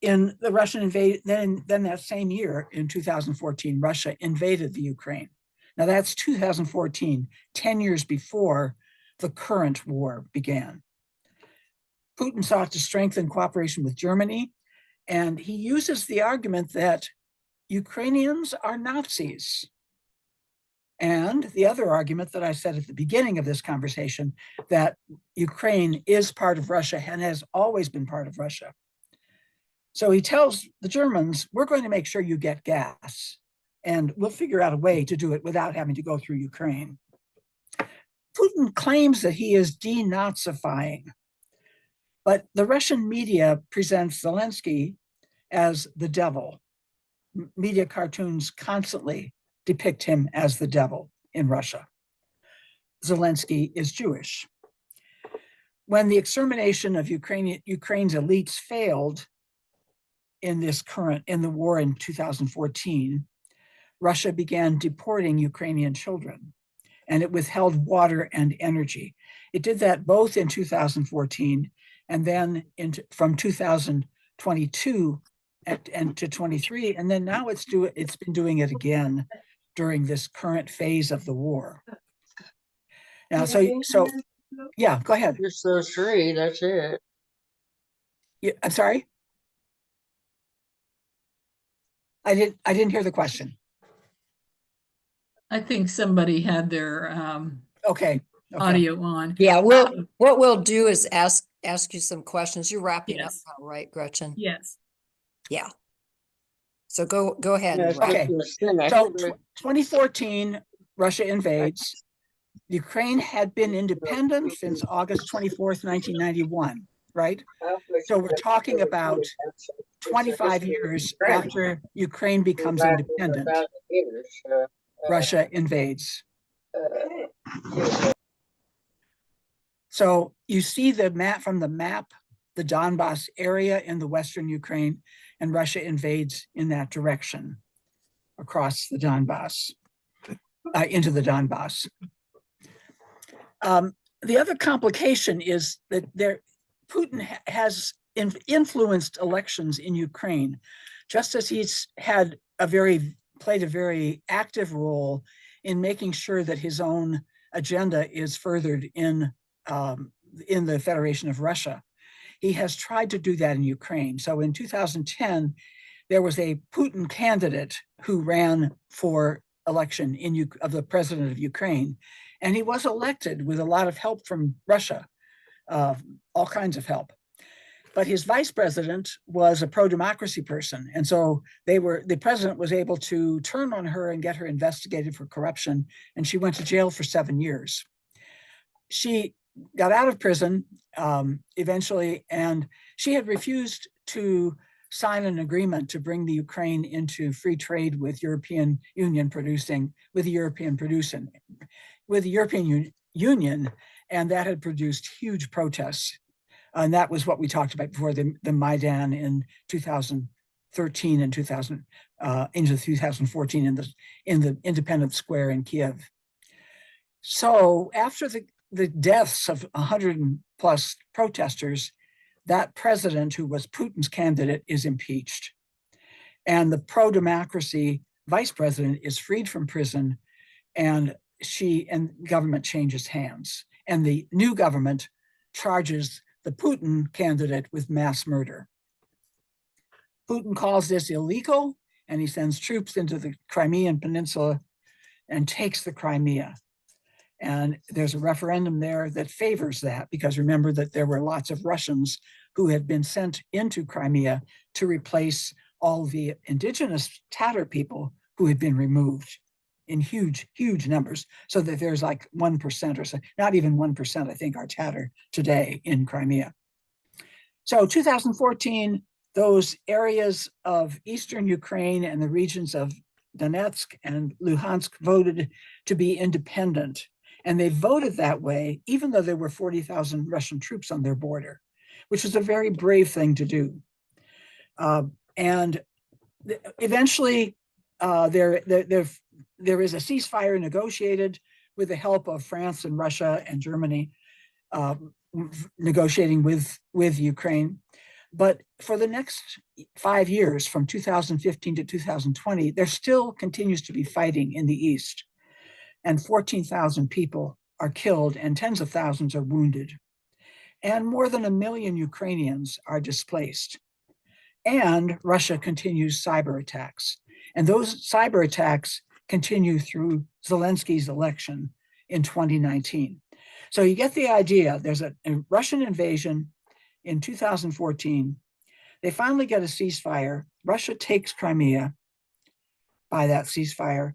In the Russian invasion, then that same year, in 2014, Russia invaded the Ukraine. Now that's 2014, 10 years before the current war began. Putin sought to strengthen cooperation with Germany, and he uses the argument that Ukrainians are Nazis. And the other argument that I said at the beginning of this conversation, that Ukraine is part of Russia and has always been part of Russia. So he tells the Germans, we're going to make sure you get gas, and we'll figure out a way to do it without having to go through Ukraine. Putin claims that he is denazifying, but the Russian media presents Zelensky as the devil. Media cartoons constantly depict him as the devil in Russia. Zelensky is Jewish. when the extermination of Ukraine's elites failed in the war in 2014, Russia began deporting Ukrainian children, and it withheld water and energy. It did that both in 2014 and then from 2022 and to 23, and then now it's been doing it again during this current phase of the war. Now, so yeah, go ahead. Just those three, that's it. Yeah, I'm sorry. I didn't hear the question. I think somebody had their Okay. audio on. Yeah, what we'll do is ask you some questions. You're wrapping up Yes. now, right, Gretchen? Yes. Yeah. So go ahead. Yes, and wrap. Okay. So 2014, Russia invades. Ukraine had been independent since August 24th, 1991, right? So we're talking about 25 years after Ukraine becomes independent, Russia invades. So you see the map from the map, the Donbass area in the Western Ukraine, and Russia invades in that direction across the Donbass, into the Donbass. The other complication is that Putin has influenced elections in Ukraine, just as he's played a very active role in making sure that his own agenda is furthered in the Federation of Russia. He has tried to do that in Ukraine. So in 2010, there was a Putin candidate who ran for election of the president of Ukraine, and he was elected with a lot of help from Russia, all kinds of help. But his vice president was a pro-democracy person, and so the president was able to turn on her and get her investigated for corruption, and she went to jail for 7 years. She got out of prison eventually, and she had refused to sign an agreement to bring the Ukraine into free trade with the European Union, and that had produced huge protests. And that was what we talked about before, the Maidan in 2013 and into 2014 in the Independence Square in Kiev. So after the deaths of 100+ protesters, that president, who was Putin's candidate, is impeached. And the pro-democracy vice president is freed from prison, and government changes hands. And the new government charges the Putin candidate with mass murder. Putin calls this illegal, and he sends troops into the Crimean Peninsula and takes the Crimea. And there's a referendum there that favors that, because remember that there were lots of Russians who had been sent into Crimea to replace all the indigenous Tatar people who had been removed in huge, huge numbers, so that there's like 1% or so, not even 1%, I think, are Tatar today in Crimea. So 2014, those areas of Eastern Ukraine and the regions of Donetsk and Luhansk voted to be independent. And they voted that way, even though there were 40,000 Russian troops on their border, which was a very brave thing to do. And eventually, there is a ceasefire negotiated with the help of France and Russia and Germany, negotiating with Ukraine. But for the next 5 years, from 2015 to 2020, there still continues to be fighting in the east. And 14,000 people are killed and tens of thousands are wounded. And more than 1 million Ukrainians are displaced. And Russia continues cyber attacks. And those cyber attacks continue through Zelensky's election in 2019. So you get the idea. There's a Russian invasion in 2014. They finally get a ceasefire. Russia takes Crimea by that ceasefire,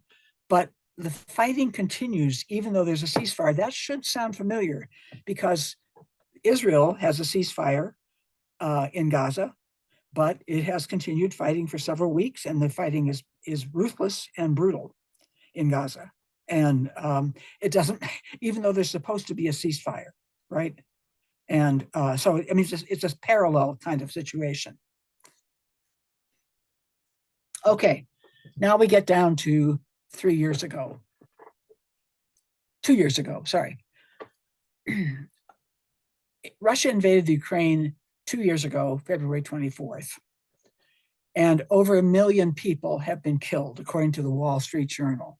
but the fighting continues even though there's a ceasefire. That should sound familiar, because Israel has a ceasefire in Gaza, but it has continued fighting for several weeks, and the fighting is ruthless and brutal in Gaza. And it doesn't, even though there's supposed to be a ceasefire, right? And so, I mean, it's a parallel kind of situation. Okay, now we get down to 3 years ago. 2 years ago, sorry. Russia invaded the Ukraine 2 years ago, February 24th. And over 1 million people have been killed, according to the Wall Street Journal.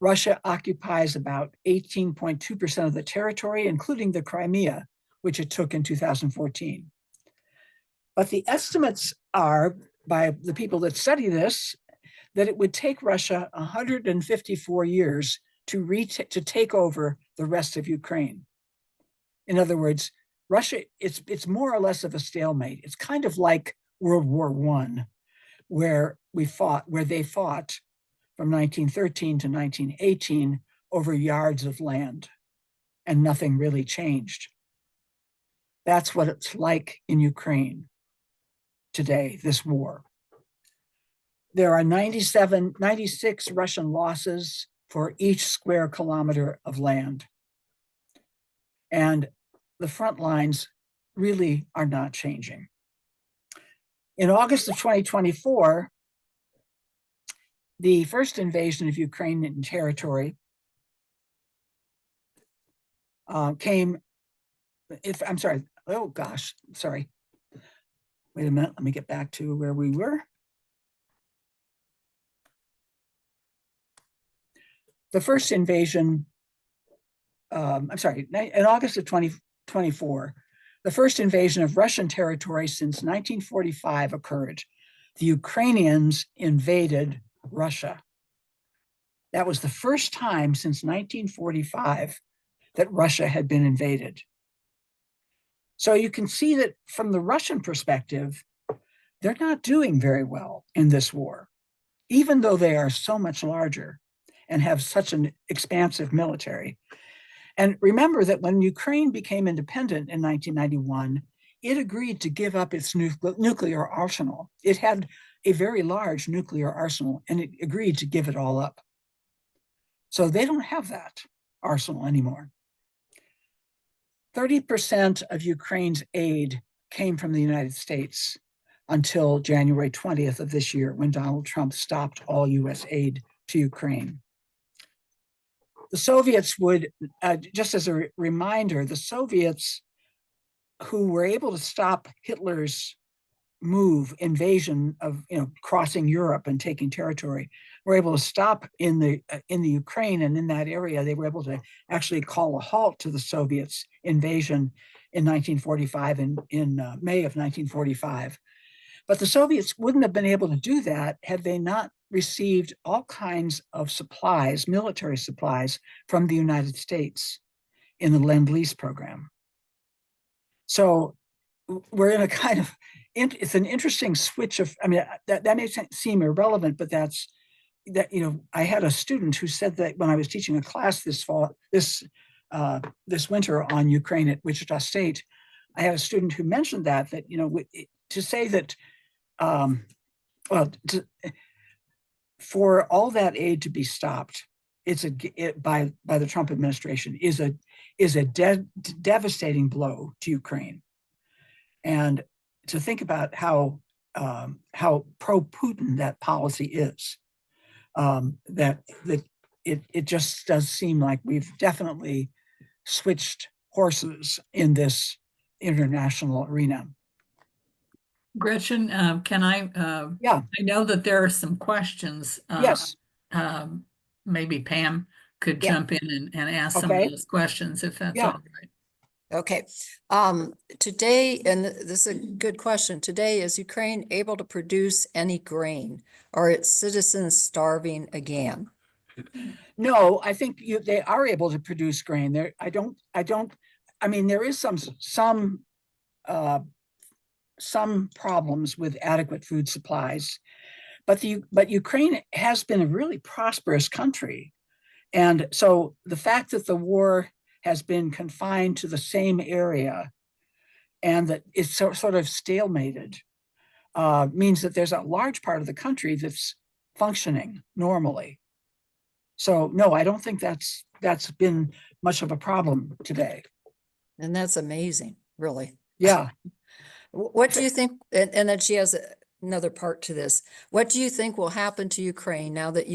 Russia occupies about 18.2% of the territory, including the Crimea, which it took in 2014. But the estimates are, by the people that study this, that it would take Russia 154 years to take over the rest of Ukraine. In other words, Russia, it's more or less of a stalemate. It's kind of like World War I, where they fought from 1913 to 1918 over yards of land, and nothing really changed. That's what it's like in Ukraine today, this war. There are 96 Russian losses for each square kilometer of land. And the front lines really are not changing. In August of 2024, the first invasion of Ukrainian territory came, I'm sorry, oh gosh, sorry. Wait a minute, let me get back to where we were. The first invasion, I'm sorry, in August of 2024, the first invasion of Russian territory since 1945 occurred. The Ukrainians invaded Russia. That was the first time since 1945 that Russia had been invaded. So you can see that from the Russian perspective, they're not doing very well in this war, even though they are so much larger and have such an expansive military. And remember that when Ukraine became independent in 1991, it agreed to give up its nuclear arsenal. It had a very large nuclear arsenal, and it agreed to give it all up. So they don't have that arsenal anymore. 30% of Ukraine's aid came from the United States until January 20th of this year, when Donald Trump stopped all US aid to Ukraine. The Soviets would, just as a reminder, the Soviets, who were able to stop Hitler's invasion of, crossing Europe and taking territory, were able to stop in the Ukraine, and in that area, they were able to actually call a halt to the Soviets' invasion in 1945, in May of 1945. But the Soviets wouldn't have been able to do that had they not received all kinds of supplies, military supplies, from the United States in the Lend-Lease program. So we're in a kind of, it's an interesting switch of, I mean, that may seem irrelevant, but I had a student who said that when I was teaching a class this winter on Ukraine at Wichita State, I had a student who mentioned that to say that, for all that aid to be stopped, by the Trump administration is a devastating blow to Ukraine. And to think about how pro-Putin that policy is, that it just does seem like we've definitely switched horses in this international arena. Gretchen, can I? Yeah. I know that there are some questions. Yes. Maybe Pam could Yeah. jump in and ask some of Okay. those questions, if that's Yeah. all right. Okay. Today, and this is a good question. Today, is Ukraine able to produce any grain, or its citizens starving again? No, I think they are able to produce grain. I mean, there is some problems with adequate food supplies, but Ukraine has been a really prosperous country. And so the fact that the war has been confined to the same area and that it's sort of stalemated means that there's a large part of the country that's functioning normally. So no, I don't think that's been much of a problem today. And that's amazing, really. Yeah. What do you think, and then she has another part to this. What do you think will happen to Ukraine now that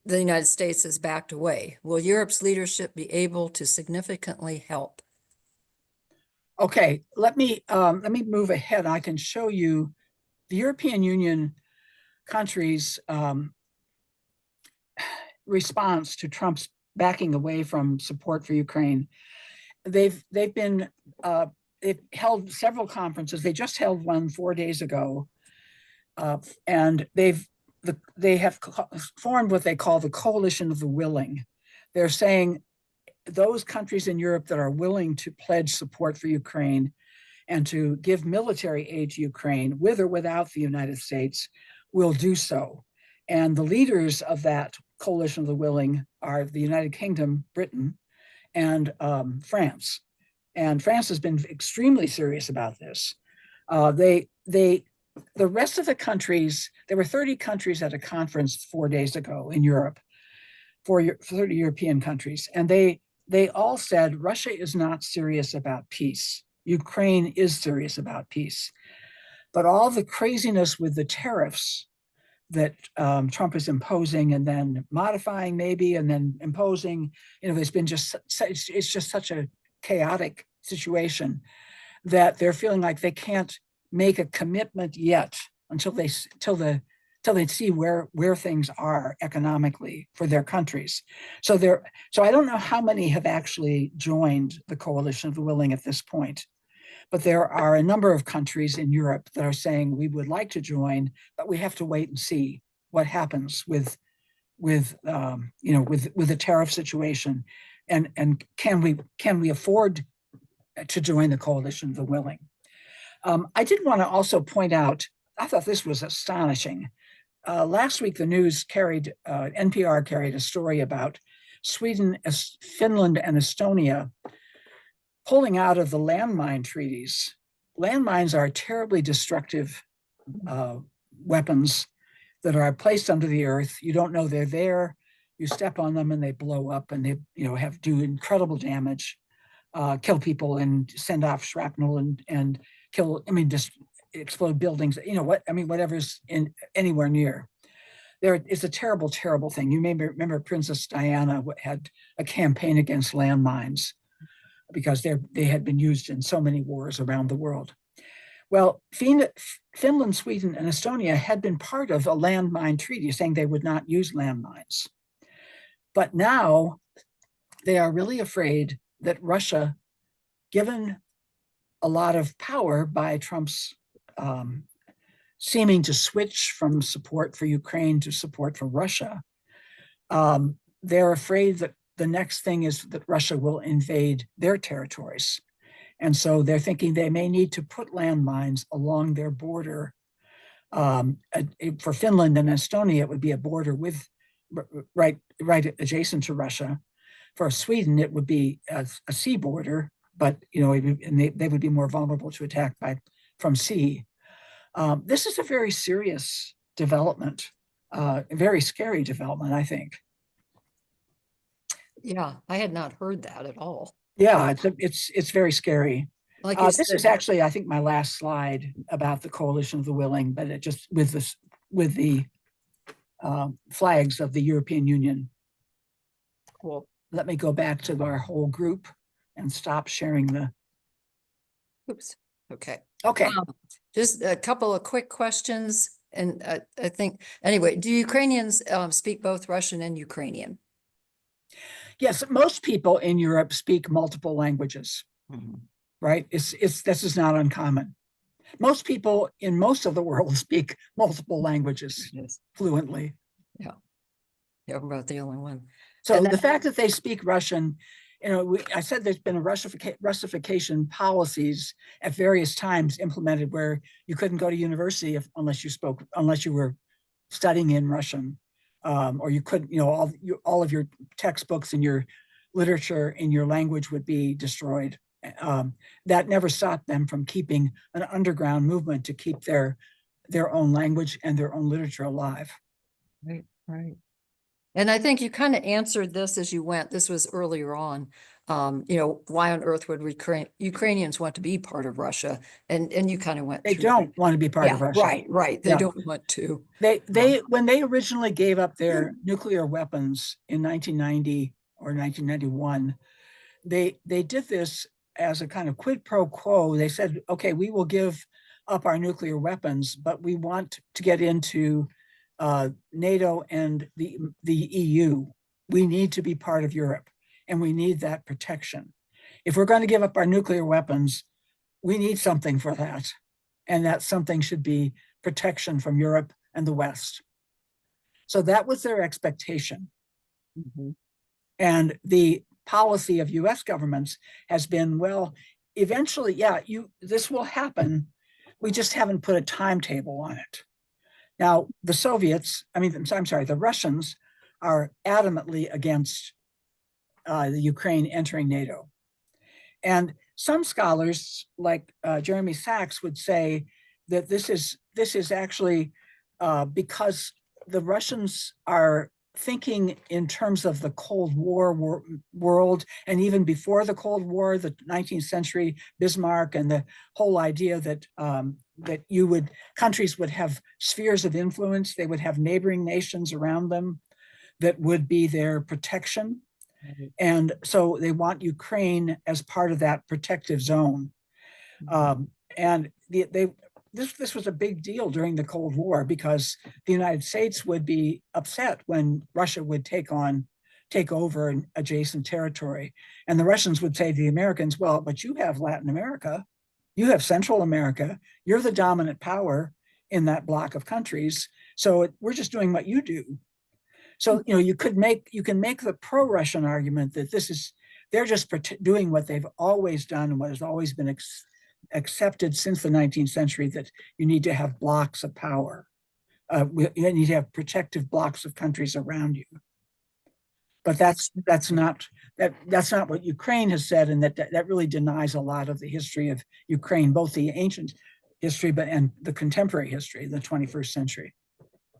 the United States has backed away? Will Europe's leadership be able to significantly help? Okay, let me move ahead. I can show you the European Union countries' response to Trump's backing away from support for Ukraine. They've held several conferences. They just held one 4 days ago, and they have formed what they call the Coalition of the Willing. They're saying those countries in Europe that are willing to pledge support for Ukraine and to give military aid to Ukraine, with or without the United States, will do so. And the leaders of that Coalition of the Willing are the United Kingdom, Britain, and France. And France has been extremely serious about this. The rest of the countries, there were 30 countries at a conference 4 days ago in Europe, 30 European countries, and they all said Russia is not serious about peace. Ukraine is serious about peace. But all the craziness with the tariffs that Trump is imposing and then modifying maybe and then imposing, there's been it's just such a chaotic situation that they're feeling like they can't make a commitment yet until they see where things are economically for their countries. So I don't know how many have actually joined the Coalition of the Willing at this point, but there are a number of countries in Europe that are saying we would like to join, but we have to wait and see what happens with the tariff situation, and can we afford to join the Coalition of the Willing. I did want to also point out, I thought this was astonishing. Last week, the news NPR carried a story about Sweden, Finland, and Estonia pulling out of the landmine treaties. Landmines are terribly destructive weapons that are placed under the earth. You don't know they're there. You step on them and they blow up, and they do incredible damage, kill people and send off shrapnel and kill. Just explode buildings. Whatever's anywhere near. It's a terrible, terrible thing. You may remember Princess Diana had a campaign against landmines because they had been used in so many wars around the world. Well, Finland, Sweden, and Estonia had been part of a landmine treaty saying they would not use landmines. But now they are really afraid that Russia, given a lot of power by Trump's seeming to switch from support for Ukraine to support for Russia, they're afraid that the next thing is that Russia will invade their territories. And so they're thinking they may need to put landmines along their border. For Finland and Estonia, it would be a border with right adjacent to Russia. For Sweden, it would be a sea border, but they would be more vulnerable to attack from sea. This is a very serious development, a very scary development, I think. Yeah, I had not heard that at all. Yeah, it's very scary. Like you this said, is actually, I think, my last slide about the Coalition of the Willing, but it just with the flags of the European Union. cool. Let me go back to our whole group and stop sharing the. Oops. Okay. Okay. Just a couple of quick questions. And I think, anyway, do Ukrainians speak both Russian and Ukrainian? Yes, most people in Europe speak multiple languages, right? This is not uncommon. Most people in most of the world speak multiple languages fluently. Yeah, we're about the only one. So the fact that they speak Russian, I said there's been Russification policies at various times implemented where you couldn't go to university unless you were studying in Russian, or you couldn't, all of your textbooks and your literature in your language would be destroyed. That never stopped them from keeping an underground movement to keep their own language and their own literature alive. Right. And I think you kind of answered this as you went. This was earlier on. Why on earth would Ukrainians want to be part of Russia? And you kind of went They through. don't want to be part of Yeah, Russia. right. They Yeah. don't want to. When they originally gave up their nuclear weapons in 1990 or 1991, they did this as a kind of quid pro quo. They said, okay, we will give up our nuclear weapons, but we want to get into NATO and the EU. We need to be part of Europe, and we need that protection. If we're going to give up our nuclear weapons, we need something for that. And that something should be protection from Europe and the West. So that was their expectation. Mm-hmm. And the policy of US governments has been, well, eventually, yeah, this will happen. We just haven't put a timetable on it. Now, the Russians are adamantly against the Ukraine entering NATO. And some scholars, like Jeremy Sachs, would say that this is actually because the Russians are thinking in terms of the Cold War world, and even before the Cold War, the 19th century Bismarck, and the whole idea that countries would have spheres of influence. They would have neighboring nations around them that would be their protection. And so they want Ukraine as part of that protective zone. And this was a big deal during the Cold War, because the United States would be upset when Russia would take over an adjacent territory. And the Russians would say to the Americans, well, but you have Latin America, you have Central America, you're the dominant power in that block of countries. So we're just doing what you do. So, you can make the pro-Russian argument that they're just doing what they've always done and what has always been accepted since the 19th century, that you need to have blocks of power. You need to have protective blocks of countries around you. But that's not what Ukraine has said, and that really denies a lot of the history of Ukraine, both the ancient history and the contemporary history, the 21st century.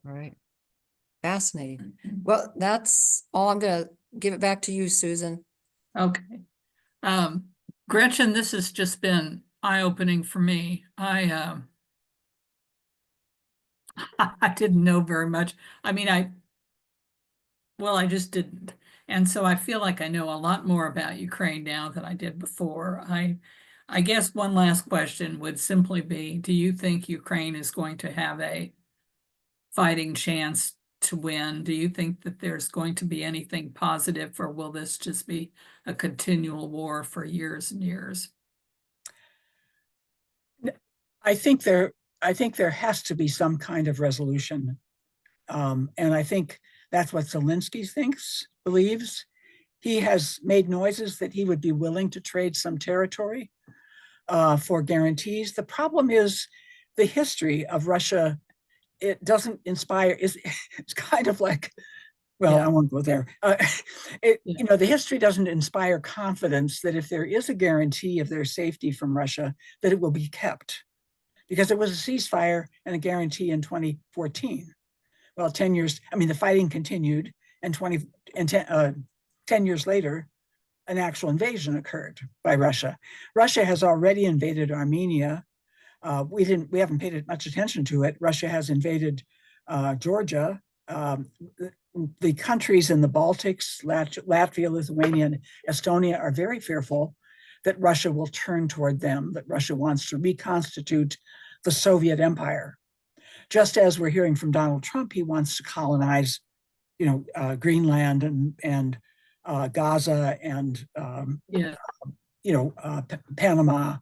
Right. Fascinating. Well, that's all. I'm going to give it back to you, Susan. Okay. Gretchen, this has just been eye-opening for me. I didn't know very much. I mean, I just didn't. And so I feel like I know a lot more about Ukraine now than I did before. I guess one last question would simply be, do you think Ukraine is going to have a fighting chance to win? Do you think that there's going to be anything positive, or will this just be a continual war for years and years? I think there has to be some kind of resolution. And I think that's what Zelensky believes. He has made noises that he would be willing to trade some territory for guarantees. The problem is the history of Russia. It doesn't inspire. It's kind of like, well, I won't go there. The history doesn't inspire confidence that if there is a guarantee of their safety from Russia, that it will be kept, because it was a ceasefire and a guarantee in 2014. Well, 10 years. I mean, the fighting continued, and 10 years later, an actual invasion occurred by Russia. Russia has already invaded Armenia. We haven't paid much attention to it. Russia has invaded Georgia. The countries in the Baltics, Latvia, Lithuania, and Estonia, are very fearful that Russia will turn toward them, that Russia wants to reconstitute the Soviet Empire. Just as we're hearing from Donald Trump, he wants to colonize, Greenland and Gaza and Panama.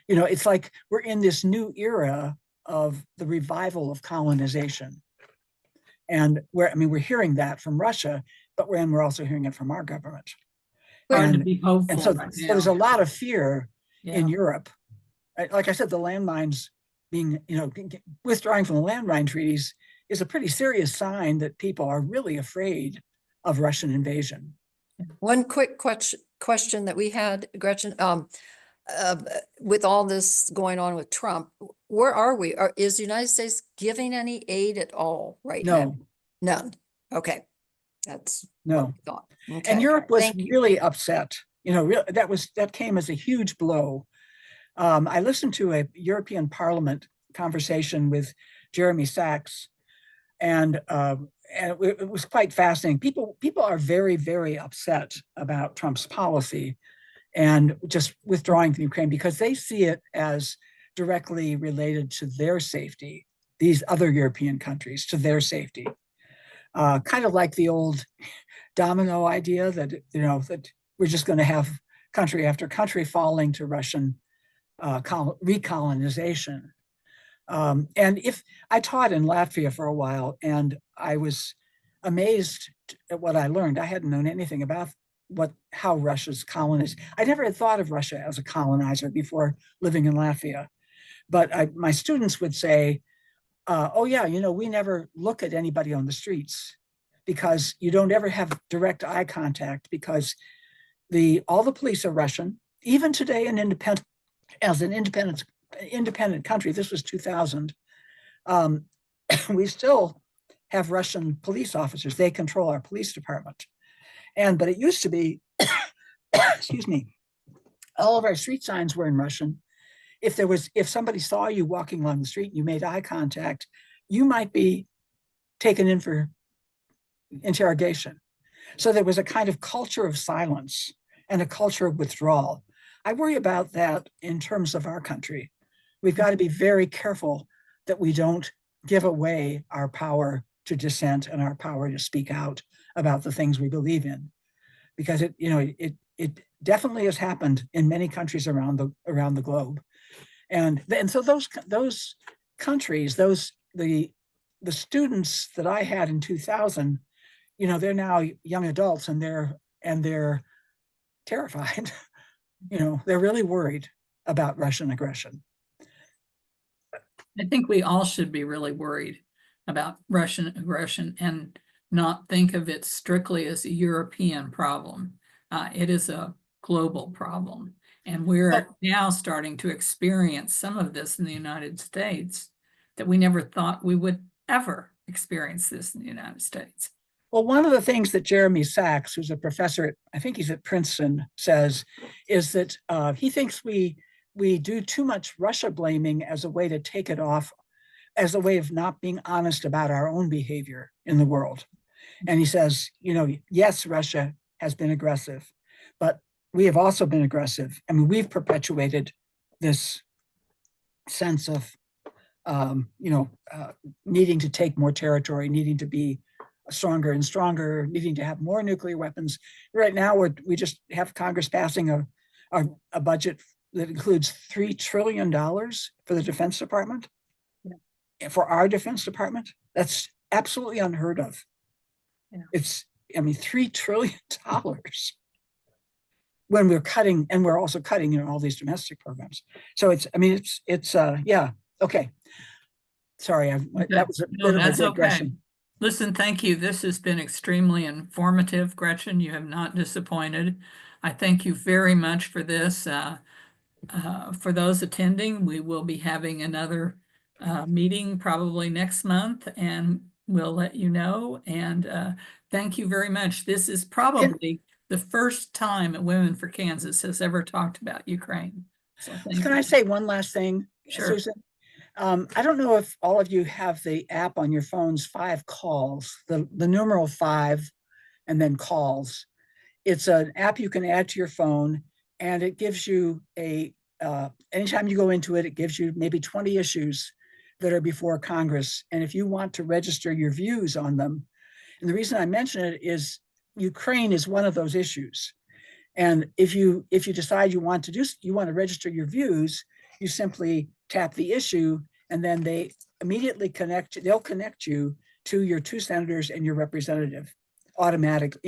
It's like we're in this new era of the revival of colonization. And we're hearing that from Russia, but we're also hearing it from our government. Hard to be hopeful. And so right there's now. a lot of fear in Yeah. Europe. Like I said, the landmines withdrawing from the landmine treaties is a pretty serious sign that people are really afraid of Russian invasion. One quick question that we had, Gretchen, with all this going on with Trump, where are we? Is the United States giving any aid at all right now? No. None. Okay. That's No. what we thought. And Okay. Europe was Thank you. really upset. That came as a huge blow. I listened to a European Parliament conversation with Jeremy Sachs, and it was quite fascinating. People are very, very upset about Trump's policy and just withdrawing from Ukraine because they see it as directly related to their safety, these other European countries, to their safety. Kind of like the old domino idea that, that we're just going to have country after country falling to Russian recolonization. And if I taught in Latvia for a while, and I was amazed at what I learned. I hadn't known anything about how Russia's colonized. I never had thought of Russia as a colonizer before living in Latvia. But my students would say, oh yeah, we never look at anybody on the streets because you don't ever have direct eye contact because all the police are Russian. Even today, as an independent country, this was 2000, we still have Russian police officers. They control our police department. But it used to be, excuse me, all of our street signs were in Russian. If somebody saw you walking along the street and you made eye contact, you might be taken in for interrogation. So there was a kind of culture of silence and a culture of withdrawal. I worry about that in terms of our country. We've got to be very careful that we don't give away our power to dissent and our power to speak out about the things we believe in, because it definitely has happened in many countries around the globe, and so those countries, the students that I had in 2000, they're now young adults and they're terrified. They're really worried about Russian aggression. I think we all should be really worried about Russian aggression and not think of it strictly as a European problem. It is a global problem. And we're now starting to experience some of this in the United States that we never thought we would ever experience this in the United States. Well, one of the things that Jeremy Sachs, who's a professor I think he's at Princeton, says is that he thinks we do too much Russia blaming as a way to take it off, as a way of not being honest about our own behavior in the world. And he says, yes, Russia has been aggressive, but we have also been aggressive. I mean, we've perpetuated this sense of, needing to take more territory, needing to be stronger and stronger, needing to have more nuclear weapons. Right now, we just have Congress passing a budget that includes $3 trillion for the Defense Department. Yeah. For our Defense Department, that's absolutely unheard of. Yeah. $3 trillion when we're cutting, and we're also cutting, all these domestic programs. So yeah. Okay. Sorry, that was a bit of a digression. Okay. Listen, thank you. This has been extremely informative, Gretchen. You have not disappointed. I thank you very much for this. For those attending, we will be having another meeting probably next month, and we'll let you know. And thank you very much. This is probably the first time Women for Kansas has ever talked about Ukraine. So can I say one last thing, Sure. Susan? I don't know if all of you have the app on your phones, 5 calls, the numeral 5 and then calls. It's an app you can add to your phone, and it gives you anytime you go into it, it gives you maybe 20 issues that are before Congress. And if you want to register your views on them, and the reason I mention it is Ukraine is one of those issues. And if you decide you want to register your views, you simply tap the issue, and then they immediately they'll connect you to your 2 senators and your representative automatically,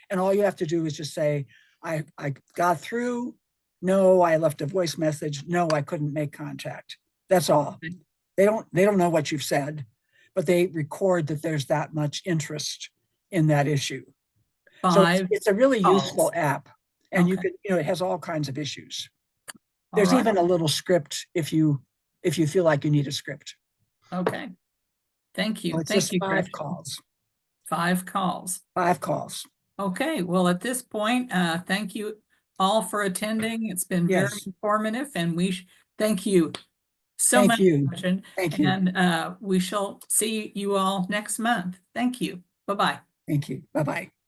and all you have to do is just say, I got through. No, I left a voice message. No, I couldn't make contact. That's all. They don't know what you've said, but they record that there's that much interest in that issue. So it's a really useful app, and you can, it has all kinds of issues. There's even a little script if you feel like you need a script. Okay. Thank you. So it's Thank just you, 5 Gretchen. calls. 5 calls. 5 calls. Okay, well, at this point, thank you all for attending. It's been very Yes. informative, and thank you so Thank much, you. Gretchen. Thank you. And we shall see you all next month. Thank you. Bye-bye. Thank you. Bye-bye.